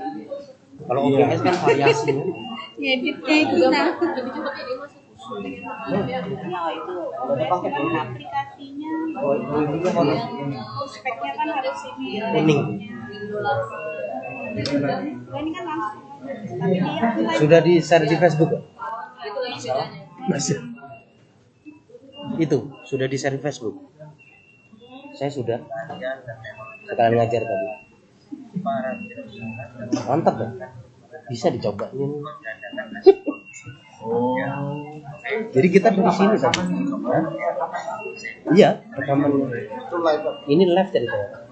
Kalau OBS kan variasi ya. ngeditnya itu nah. Lebih cepat ini masuk. Ya itu OBS kan aplikasinya. Speknya kan harus ini. Kuning. Ini kan langsung. Tapi dia Sudah di share di Facebook ya? Itu yang bedanya. Masih. Itu sudah di share di Facebook. Saya sudah. Sekalian ngajar tadi. Mantap ya. Bisa dicoba ini. Jadi kita dari sini tadi. Hah? Iya, rekaman. Itu live. Ini live dari saya.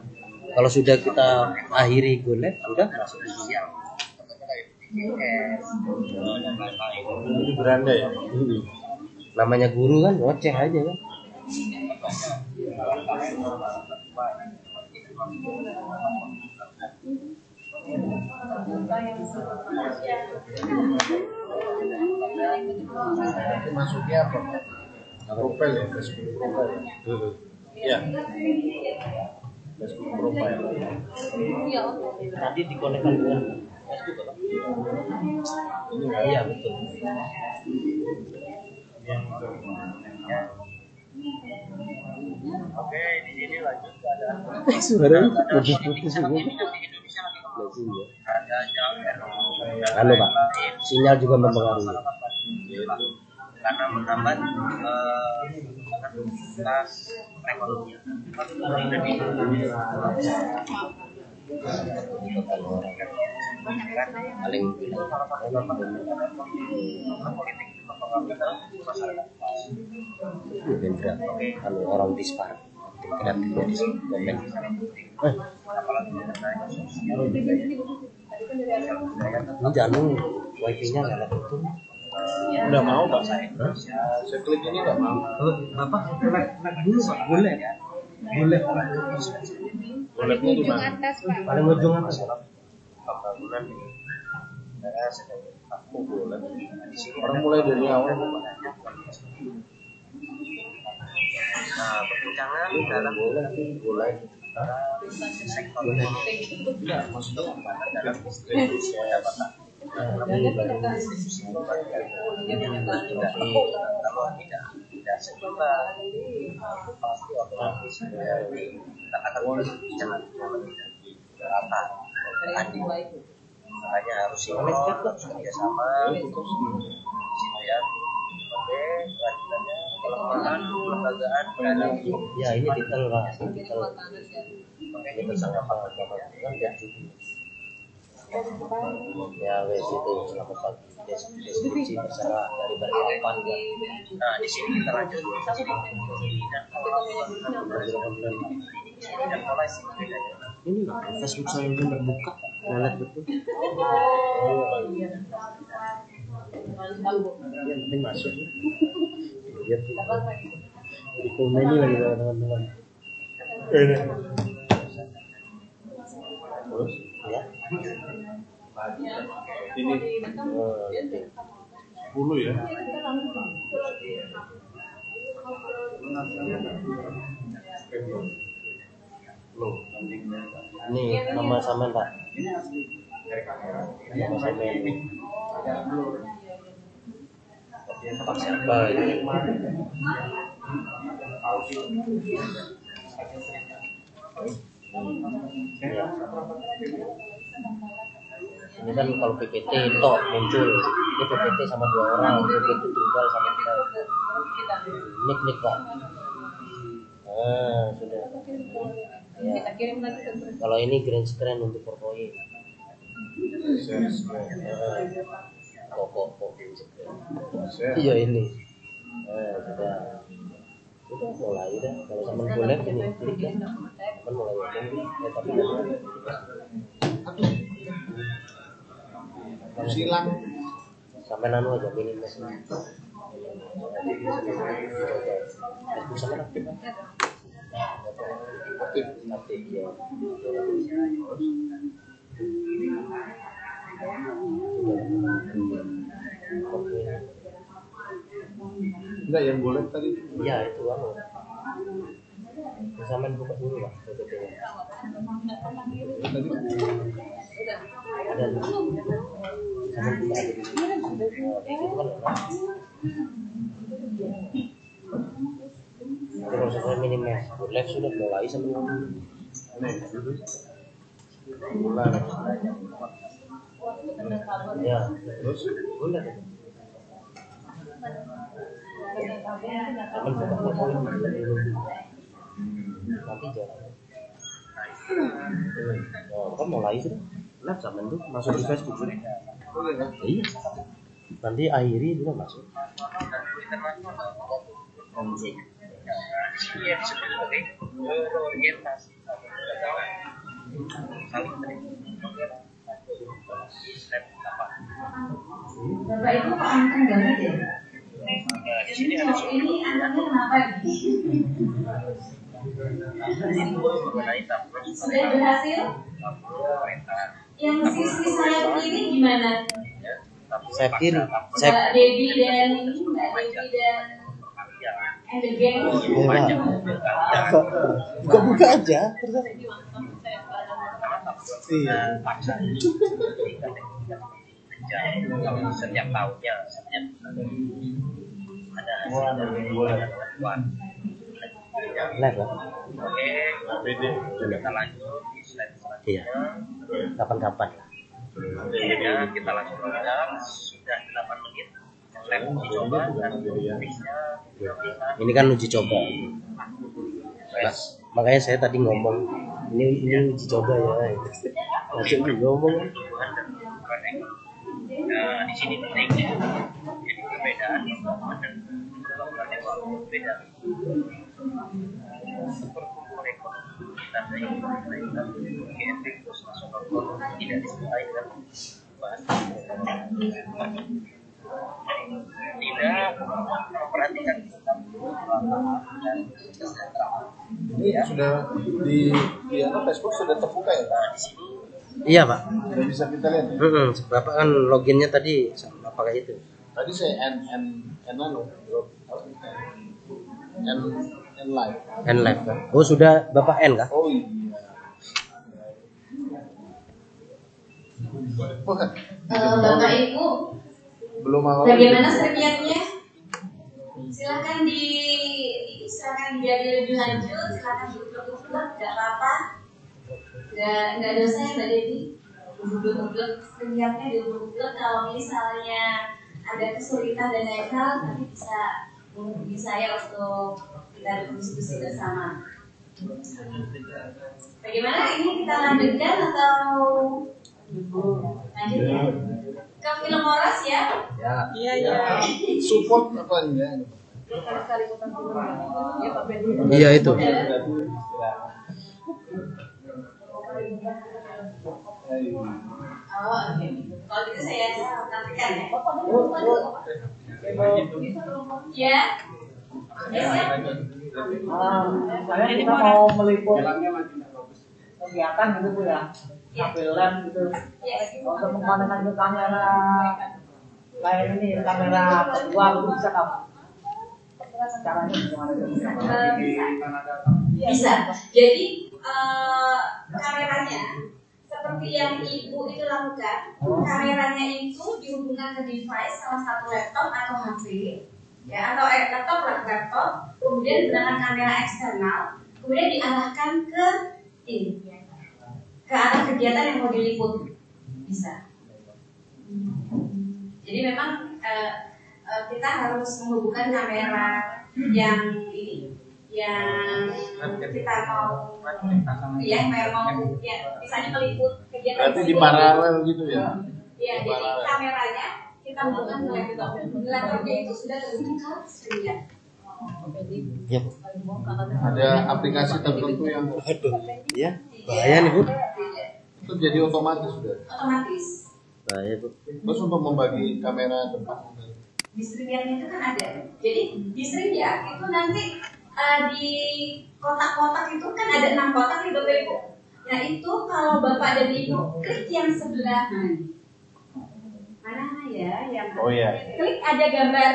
Kalau sudah kita akhiri go live, sudah masuk di sini. Ini beranda ya. Namanya guru kan ngoceh aja kan. Itu masuknya apa? Profil ya, Facebook profil. Iya. Facebook profile. Tadi dikonekkan dengan Facebook apa? Iya betul. Oke, di sini lanjut ada Suara putus-putus semua. Anu Pak, sinyal juga mempengaruhi. karena menghambat aktivitas perekonomian. Paling mungkin kalau orang dispar kreatifnya di sini komen. Ini jangan wifi-nya nggak ada itu. Nggak mau Pak saya. Saya klik ini nggak mau. Bapak like dulu Pak, boleh. Boleh. Bolehnya di ujung mana? atas Pak. Paling ujung atas Pak. Pembangunan ini aku boleh di sini. Orang mulai dari awal Pak. Nah, perbincangan dalam Boleh. sektor Boleh. Enggak, maksudnya dalam distribusi pendapatan. Kalau tidak seimbang, pasti otomatis kita akan berbicara rata. Makanya harus sinkron, kerjasama, supaya kelanjutannya pelemahan kelembagaan berada. Ya ini detail Pak, detail. Ini sangat sangat kan ya. Ya wes itu selamat pagi. Deskripsi terserah dari Balikpapan ya. Nah, di sini kita lanjut dan mulai sih bedanya. Ini Facebook saya ini terbuka, lihat betul. Yang penting masuk. Lihat di komen ini lagi teman-teman. Terus ya. ini 10 ya. Loh. Ini nama sama Pak. Nama sama ini. Pak siapa ini? Ya. Ini kan kalau PPT tok muncul, ini PPT sama 2 orang, PPT tunggal sama kita. Nik Pak. Sudah. Ya. Kalau ini green screen untuk PowerPoint. Pokok green screen. Iya ini. Sudah mulai dah. Kalau sama boleh ini klik ya. Teman mulai ngomong, tapi Silang sampai nanu aja minimal. Sama aktif ya. enggak yang boleh tadi. Iya itu anu. Sampean buka dulu Pak PPT-nya. Ada sampean buka aja dulu. Itu kan terus saya minimal. Live sudah mulai sebelum mulai. Ya, terus boleh. Sampean buka PowerPoint dulu. Nanti jalan. Kan mulai sudah. Live sampean tuh masuk di Facebook sudah. Iya. Nanti akhiri juga masuk. Iya, sebenarnya berorientasi saling Bapak Ibu kok anteng banget ya? Di sini ada ini anaknya kenapa sudah berhasil? Yang sisi saya kiri gimana? saya kiri. Mbak Devi dan and the gang. Buka aja. Iya. Setiap tahunnya ada live ya? Oke, kita lanjut di slide selanjutnya. Iya. Kapan-kapan. Ya, kita langsung aja. Sudah 8 menit. Live uji coba dan ini kan uji coba. Makanya saya tadi ngomong ini uji coba ya. Langsung ngomong. Nah, di sini naiknya jadi perbedaan dan berbeda. Pertumbuhan ekonomi kita yang berkaitan dengan efektif nasional tidak disertai dengan tidak memperhatikan tentang dan kesejahteraan. Ini sudah di Facebook sudah terbuka ya Pak? Di sini. Iya Pak. Sudah bisa kita lihat. Bapak kan loginnya tadi pakai itu. Tadi saya N live. N live kan? Oh sudah Bapak N kah? Oh iya. Bapak Ibu, Belum awal. bagaimana sertifikatnya? Silakan digali lebih lanjut. Silakan diulang-ulang, nggak apa-apa. Nggak dosa ya Mbak Devi. Diulang-ulang sertifikatnya diulang-ulang. Kalau misalnya ada kesulitan dan lain hal, nanti bisa menghubungi saya untuk kita berdiskusi bersama. Bagaimana ini kita lanjutkan atau lanjut ya? Ke film Moras ya? Iya. Support apa ya? Iya itu. Oh, oke. Kalau gitu saya nantikan ya. Ya. Saya kita mau meliput kegiatan gitu Bu ya, tampilan gitu, untuk menggunakan ke kamera layar ini kamera dua bisa kamu. Caranya gimana? Bisa. Jadi kameranya seperti yang ibu itu lakukan, kameranya itu dihubungkan ke device salah satu laptop atau HP, ya atau laptop, kemudian menggunakan kamera eksternal, kemudian diarahkan ke ini, ke arah kegiatan yang mau diliput, bisa. Jadi memang kita harus menghubungkan kamera yang ini, yang kita mau, ya misalnya meliput kegiatan. Berarti di paralel gitu ya? Ya, jadi kameranya kita hubungkan ke laptop. Laptopnya itu sudah terhubung ke streaming. Ya. Ada aplikasi tertentu yang Ya, bahaya nih Bu. itu jadi otomatis sudah. Otomatis. Bahaya Bu. Terus untuk membagi kamera depan Di streaming itu kan ada. Jadi di streaming itu nanti di kotak-kotak itu kan ada 6 kotak nih Bapak Ibu. Nah itu kalau Bapak dan Ibu klik yang sebelah mana ya yang Oh iya. klik ada gambar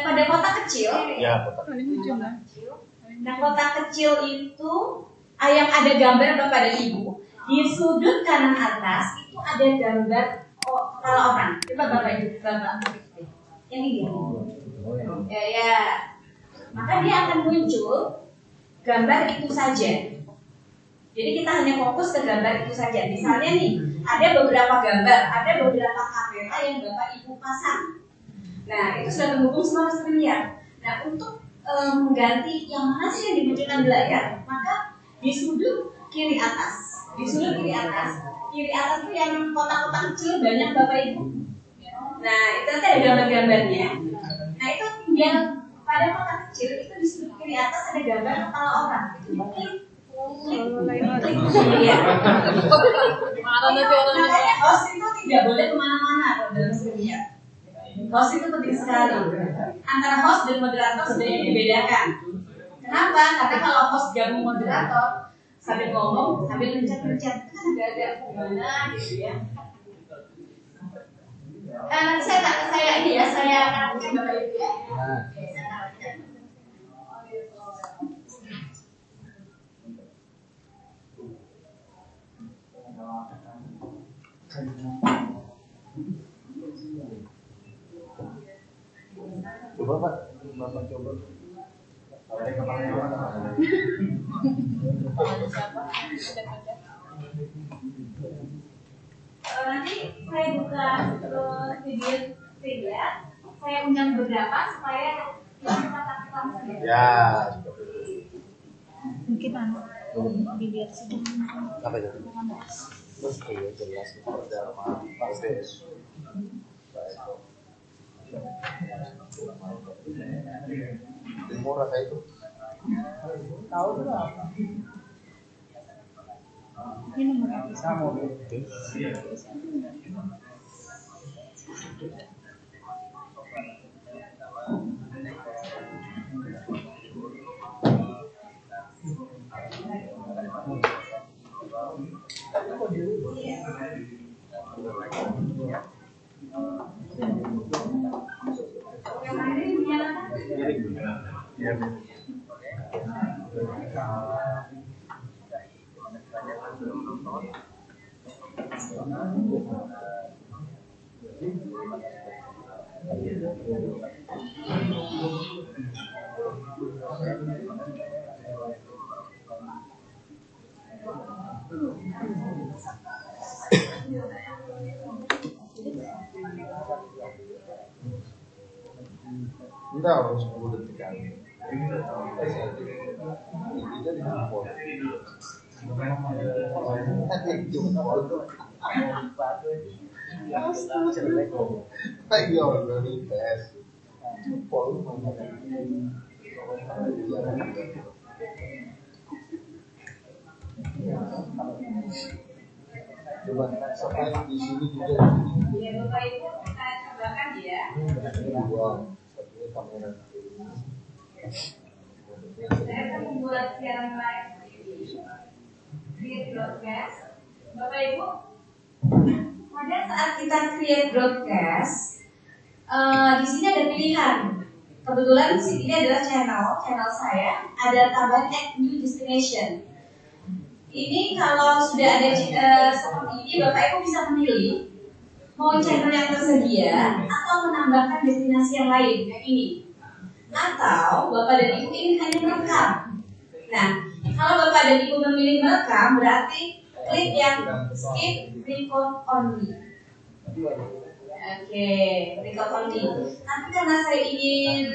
pada kotak kecil. Ya, kotak. Nah kotak kecil itu yang ada gambar Bapak dan Ibu di sudut kanan atas itu ada gambar kepala orang. Coba Bapak Ibu yang ini ya. Maka dia akan muncul gambar itu saja. Jadi kita hanya fokus ke gambar itu saja. Misalnya nih, ada beberapa gambar, ada beberapa kamera yang Bapak Ibu pasang. Nah, itu sudah terhubung semua ke streaming. Nah, untuk mengganti yang mana sih yang dimunculkan di layar, maka di sudut kiri atas. Di sudut kiri atas itu yang kotak-kotak kecil banyak Bapak Ibu. Nah, itu nanti ada gambar-gambarnya. Nah, itu tinggal pada kotak kecil itu di sudut kiri atas ada gambar kepala orang. Itu klik. Iya. Makanya host itu tidak boleh kemana-mana dalam streaming. Host itu penting sekali. Antara host dan moderator sebenarnya dibedakan. Kenapa? Karena kalau host gabung moderator sambil ngomong, sambil mencet-mencet itu kan agak-agak gimana gitu ya. Saya ini ya, saya akan Bapak Ibu ya. Coba Pak, Bapak coba. Nanti saya buka video ya. Saya undang beberapa supaya bisa takut. Ya. Mungkin dilihat sih. Apa itu? Terus iya jelas pasti. Timur rasa itu. Tahu juga apa? Ini nomor Kamu. Enggak, harus 10 detik kan. Itu di jempol. Ayo, dari tes. Jempol mana? Coba sampai di sini juga di sini. Ya Bapak Ibu kita cobakan ya. Dua, satunya kamera. Saya akan membuat siaran live di broadcast. Bapak Ibu pada saat kita create broadcast, di sini ada pilihan. Kebetulan ini adalah channel saya, ada tambahan add new destination. Ini kalau sudah ada seperti ini, Bapak Ibu bisa memilih mau channel yang tersedia atau menambahkan destinasi yang lain, kayak ini. Atau Bapak dan Ibu ingin hanya merekam. Nah, kalau Bapak dan Ibu memilih merekam, berarti klik yang skip record only. Oke, record only. Tapi karena saya ingin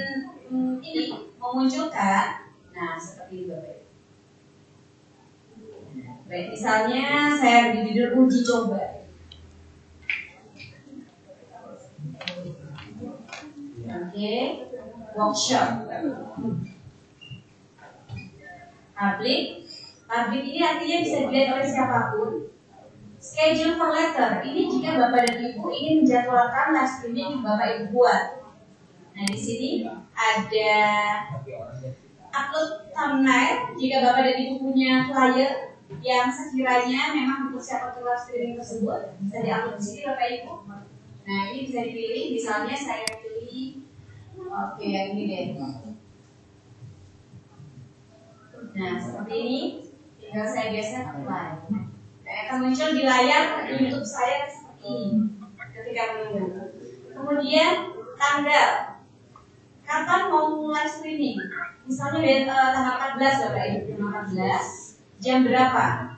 ini memunculkan, nah seperti itu Bapak. Baik, misalnya saya beri judul uji coba. Oke, workshop. Public ini artinya bisa dilihat oleh siapapun. Schedule for later, ini jika Bapak dan Ibu ingin menjadwalkan live streaming yang Bapak Ibu buat. Nah, di sini ada upload thumbnail jika Bapak dan Ibu punya flyer yang sekiranya memang dipersiapkan untuk live streaming tersebut, bisa diupload di sini Bapak Ibu. Nah, ini bisa dipilih, misalnya saya pilih, oke, yang ini deh. Nah, seperti ini, tinggal saya geser apply. Akan muncul di layar YouTube saya seperti ini ketika menunggu. Kemudian tanggal, kapan mau mulai streaming? Misalnya tanggal 14 Bapak Ibu, tanggal 14, jam berapa?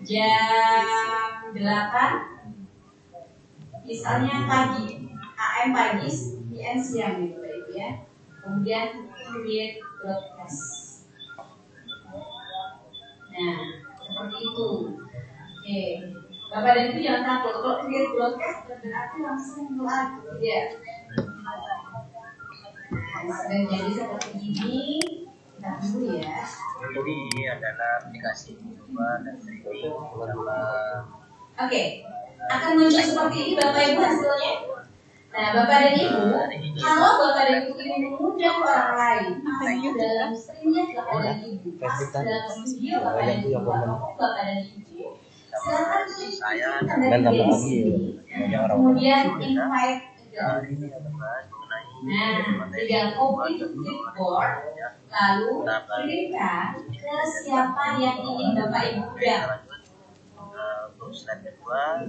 Jam 8, misalnya pagi, AM pagi, PM siang gitu Bapak Ibu ya. Kemudian create broadcast. Nah, seperti itu. Oke, Bapak dan Ibu jangan takut. Kalau create broadcast berarti langsung live, tidak. Dan jadi seperti ini, kita tunggu ya. Ini adalah aplikasi coba dan streaming sama. Oke, akan muncul seperti ini Bapak Ibu hasilnya. Nah, Bapak dan Ibu, kalau Bapak dan Ibu ingin mengundang orang lain, masuk dalam streamnya Bapak dan Ibu, masuk dalam studio Bapak dan Ibu, Bapak dan Ibu. Silakan klik tanda di sini, kemudian invite again. Nah, tinggal copy to clipboard, lalu kirimkan ke siapa yang ingin Bapak Ibu undang. Untuk slide kedua,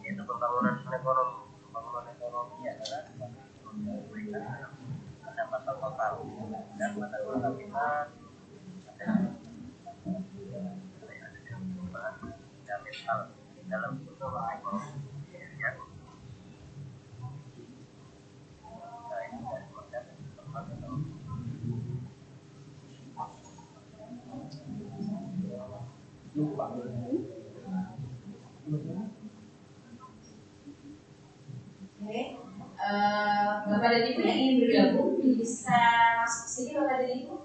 yaitu pembangunan ekonomi adalah pendapatan total dan pendapatan kita dalam ekonomi ya. Oke, Bapak dan Ibu yang ingin bergabung bisa masuk sini Bapak dan Ibu.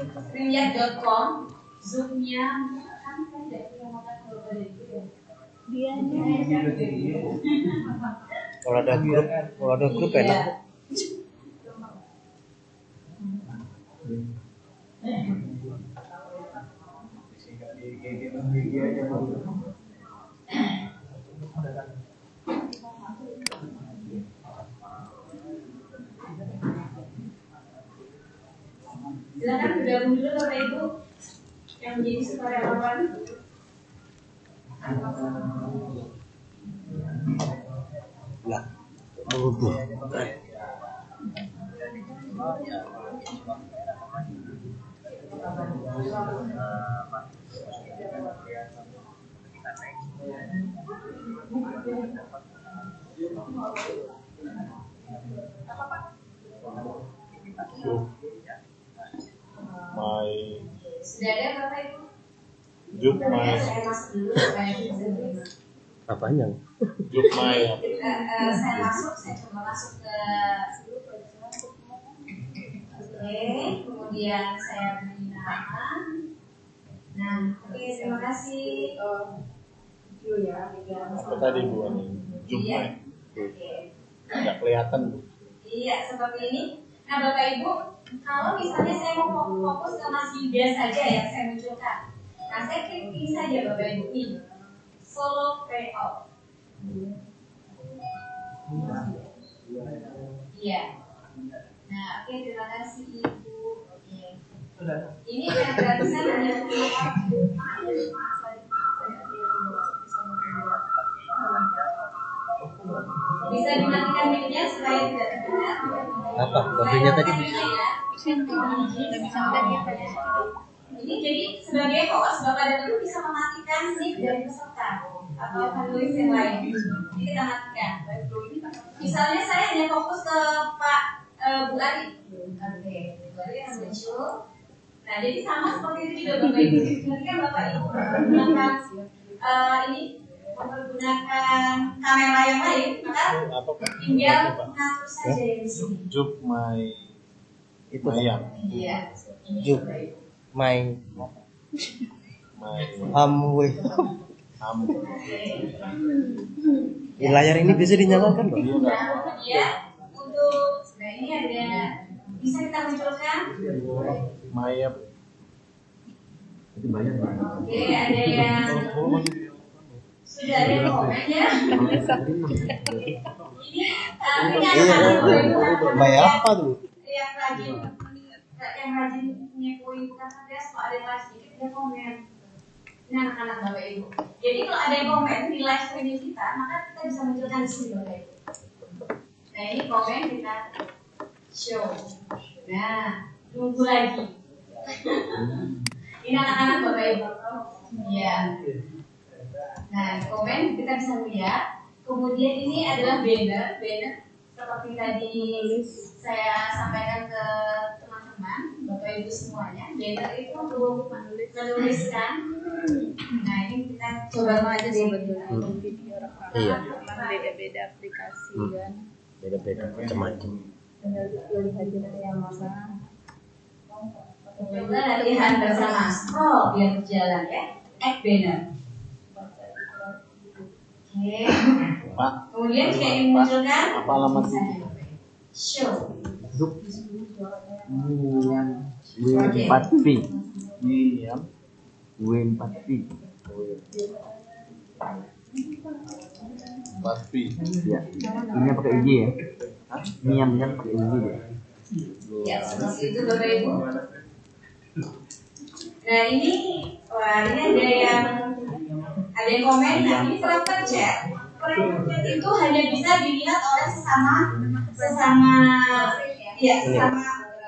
Streamyard.com, zoomnya kan tidak punya Bapak dan Ibu ya. Kalau ada grup enak. Silakan bergabung dulu Bapak Ibu yang menjadi sukarelawan. Ya, berhubung. Sudah ada Bapak Ibu? Saya masuk dulu supaya bisa terima. Apanya? Saya masuk, saya coba masuk ke oke, kemudian saya beri nama. Nah, oke, terima kasih. Apa tadi Bu? Iya. Oke. Nggak kelihatan Bu. Iya, seperti ini. Nah, Bapak Ibu, kalau misalnya saya mau fokus ke Mas Yuda saja yang saya munculkan. Nah, saya klik ini saja Bapak Ibu ini. follow payoff. Iya. Nah, oke, terima kasih Ibu. Oke. Ini yang gratisan ada bisa dimatikan mic-nya supaya tidak terdengar. Apa kodenya tadi? Ini jadi sebagai host Bapak dan Ibu bisa mematikan mic dari peserta atau penulis yang lain. Jadi kita matikan. Misalnya saya hanya fokus ke Pak Bu Ari. Oke, Bu Ari yang muncul. Nah, jadi sama seperti itu juga Bapak Ibu. Nanti kan Bapak Ibu menggunakan mempergunakan kamera yang lain, maka tinggal mengatur saja di sini. Juk Itu Mayang. Iya. Juk my weh. Di layar ini bisa dinyalakan loh. Nah, kemudian untuk ini ada bisa kita munculkan. Mayap. Oke, ada yang sudah ada yang komen ya. Ini Bayar apa tuh? yang rajin nyepoin bukan tugas, kalau ada yang live sedikit dia komen. Ini anak-anak Bapak Ibu. Jadi kalau ada yang komen di live streaming kita, maka kita bisa munculkan di sini Bapak Ibu. Nah ini komen kita show. Nah tunggu lagi. Ini anak-anak Bapak Ibu. Iya. Nah komen kita bisa lihat. Kemudian ini adalah banner seperti tadi saya sampaikan ke teman-teman, Bapak Ibu semuanya. Banner itu untuk menuliskan. Nah ini kita coba aja sebetulnya video rekaman. Iya. Beda-beda aplikasi kan. Beda-beda macam-macam. Tinggal dipilih aja yang mana. coba latihan bersama. Scroll biar berjalan ya. Add banner. Oke. Pak, Kemudian jika ingin munculkan, apa alamat itu? show. W4P. Miriam. W4P. Baspi. Ya. Ini pakai IG ya. Miam kan pakai IG ya. Ya, seperti itu Bapak Ibu. Nah ini, wah ini ada yang komen. Nah ini terapkan chat. Chat itu hanya bisa dilihat oleh sesama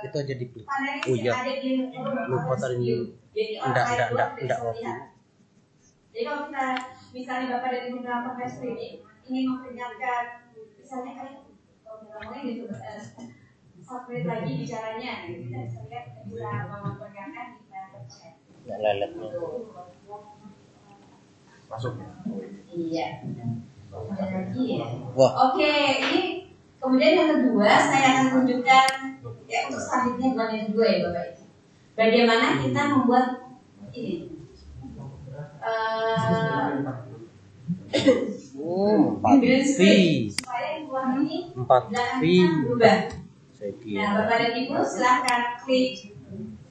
Itu aja di panelis oh yang iya, ada di lupa tadi Jadi enggak waktu. Jadi kalau kita misalnya Bapak dan Ibu melakukan live streaming ingin memperlihatkan misalnya kayak ngomongnya gitu submit lagi bicaranya, kita bisa lihat bisa memperlihatkan di chat. Enggak leletnya. Masuk. Iya. Ada lagi ya. Wah. Oke, ini kemudian yang kedua saya akan tunjukkan ya untuk selanjutnya bukan yang kedua ya Bapak Ibu. Bagaimana kita membuat ini. 4V. Supaya yang keluar ini 4V. berubah. Saya kira. Nah, Bapak dan Ibu silahkan klik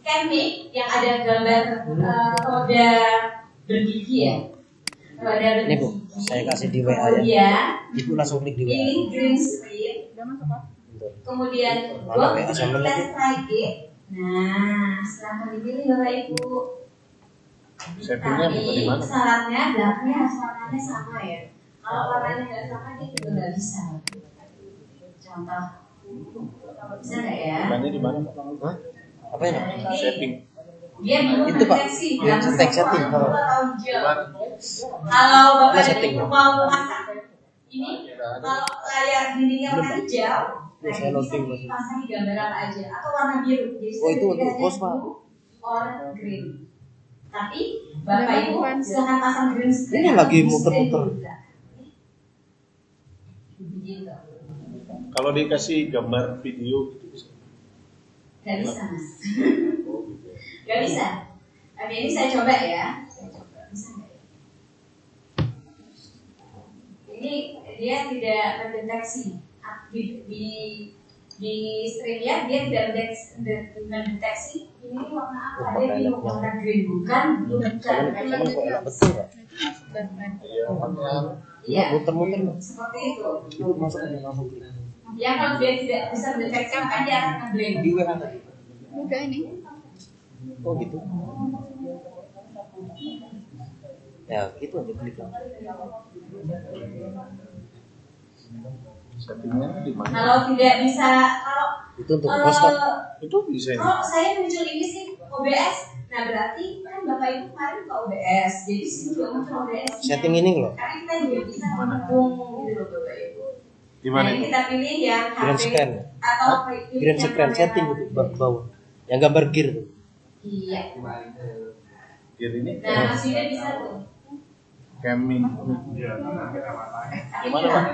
scan mic yang ada gambar roda bergigi ya. Roda bergigi. Ini Bu, saya kasih di WA ya. Kemudian Ibu langsung klik di WA. pilih green screen. Kemudian Mana go WA sambil lagi? test lagi. Nah, silahkan dipilih Bapak Ibu. Settingnya buka di Tapi mana? syaratnya belakangnya harus warnanya sama ya. Kalau warnanya nggak sama dia juga nggak bisa. Contoh, bisa nggak ya? Bukannya di mana, Pak? Hah? Apa ya? Ini Setting. dia bingung Itu, Pak. mendeteksi Yang dalam setting. atau hijau. Kalau Bapak Nah, dan setting. Ibu mau masak, ini kalau layar dindingnya warna hijau, nah saya ini bisa loading, Mas. dipasang gambar apa aja atau warna biru. Jadi Oh, itu untuk sertifikatnya host, Pak. blue or green. Tapi Bapak Ibu silahkan pasang green screen. Ini lagi atau muter-muter. green screen juga. Begitu. Kalau dikasih gambar video gitu bisa. Gak bisa mas. Gak bisa. Oke ini saya coba ya. Saya coba. Bisa nggak ya? Ini dia tidak mendeteksi di di stream ya, dia tidak mendeteksi ini warna apa, dia bingung warna green bukan, bukan. Cuman kok enak betul ya? Iya, Muter-muter loh. seperti itu. Itu masuk klik. Ya kalau dia tidak bisa mendeteksi maka dia akan nge-blend. Di WA tadi. Udah ini. Oh gitu. Ya gitu aja klik langsung. Settingnya di mana? Kalau tidak bisa, kalau Itu untuk poster. Itu bisa ini. kalau saya muncul ini sih OBS, nah berarti kan Bapak Ibu kemarin ke OBS, jadi sini juga muncul OBS. Setting ini loh. Karena kita juga bisa menghubung gitu loh Bapak Ibu. Di mana Nah, itu? ini kita pilih yang Green HP screen. atau Green screen setting itu bawah. Yang gambar gear tuh. Iya. Gear ini Nah, Mas Yuda bisa tuh. Caming. Gimana Pak?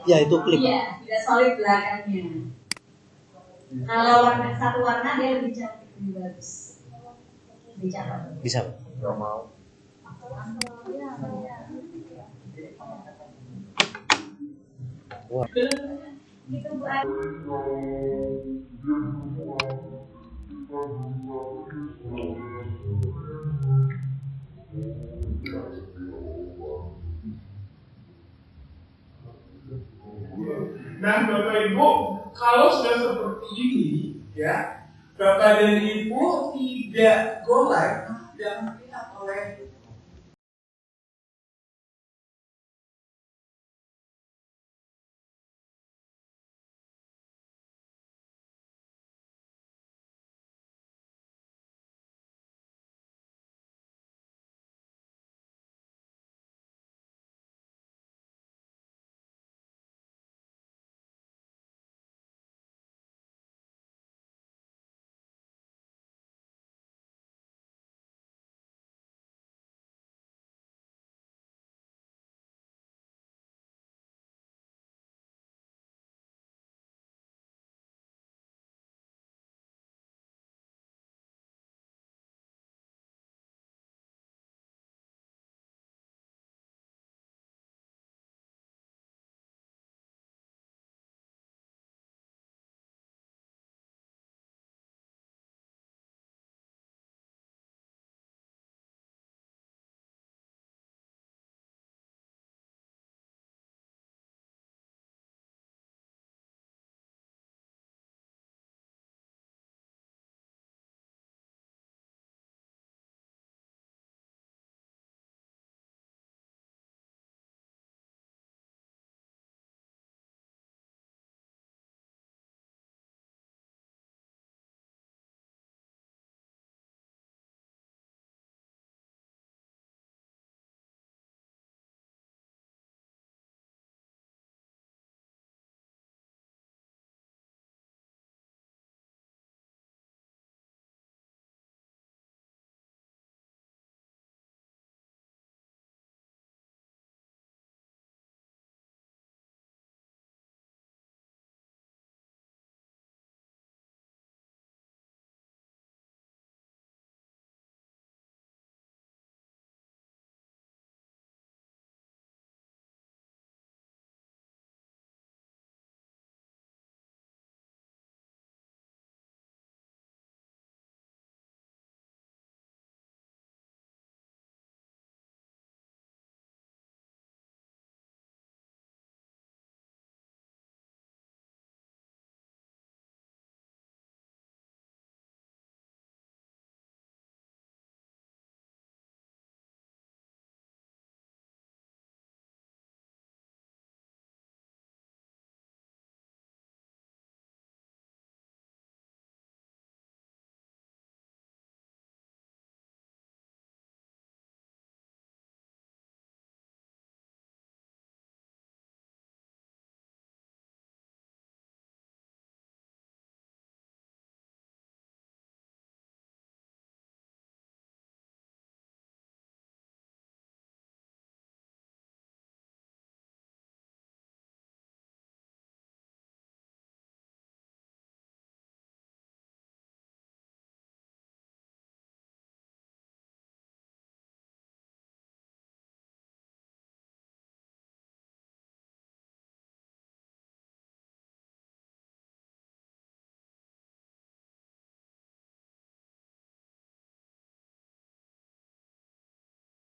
Ya itu klik. Iya, tidak solid belakangnya. Kalau warna satu warna dia lebih cantik, lebih bagus. Lebih cakep. Bisa. Gak mau. Wah. Gitu Bu Adi. Nah, Bapak Ibu, kalau sudah seperti ini, ya, Bapak dan Ibu tidak go live, tidak melihat oleh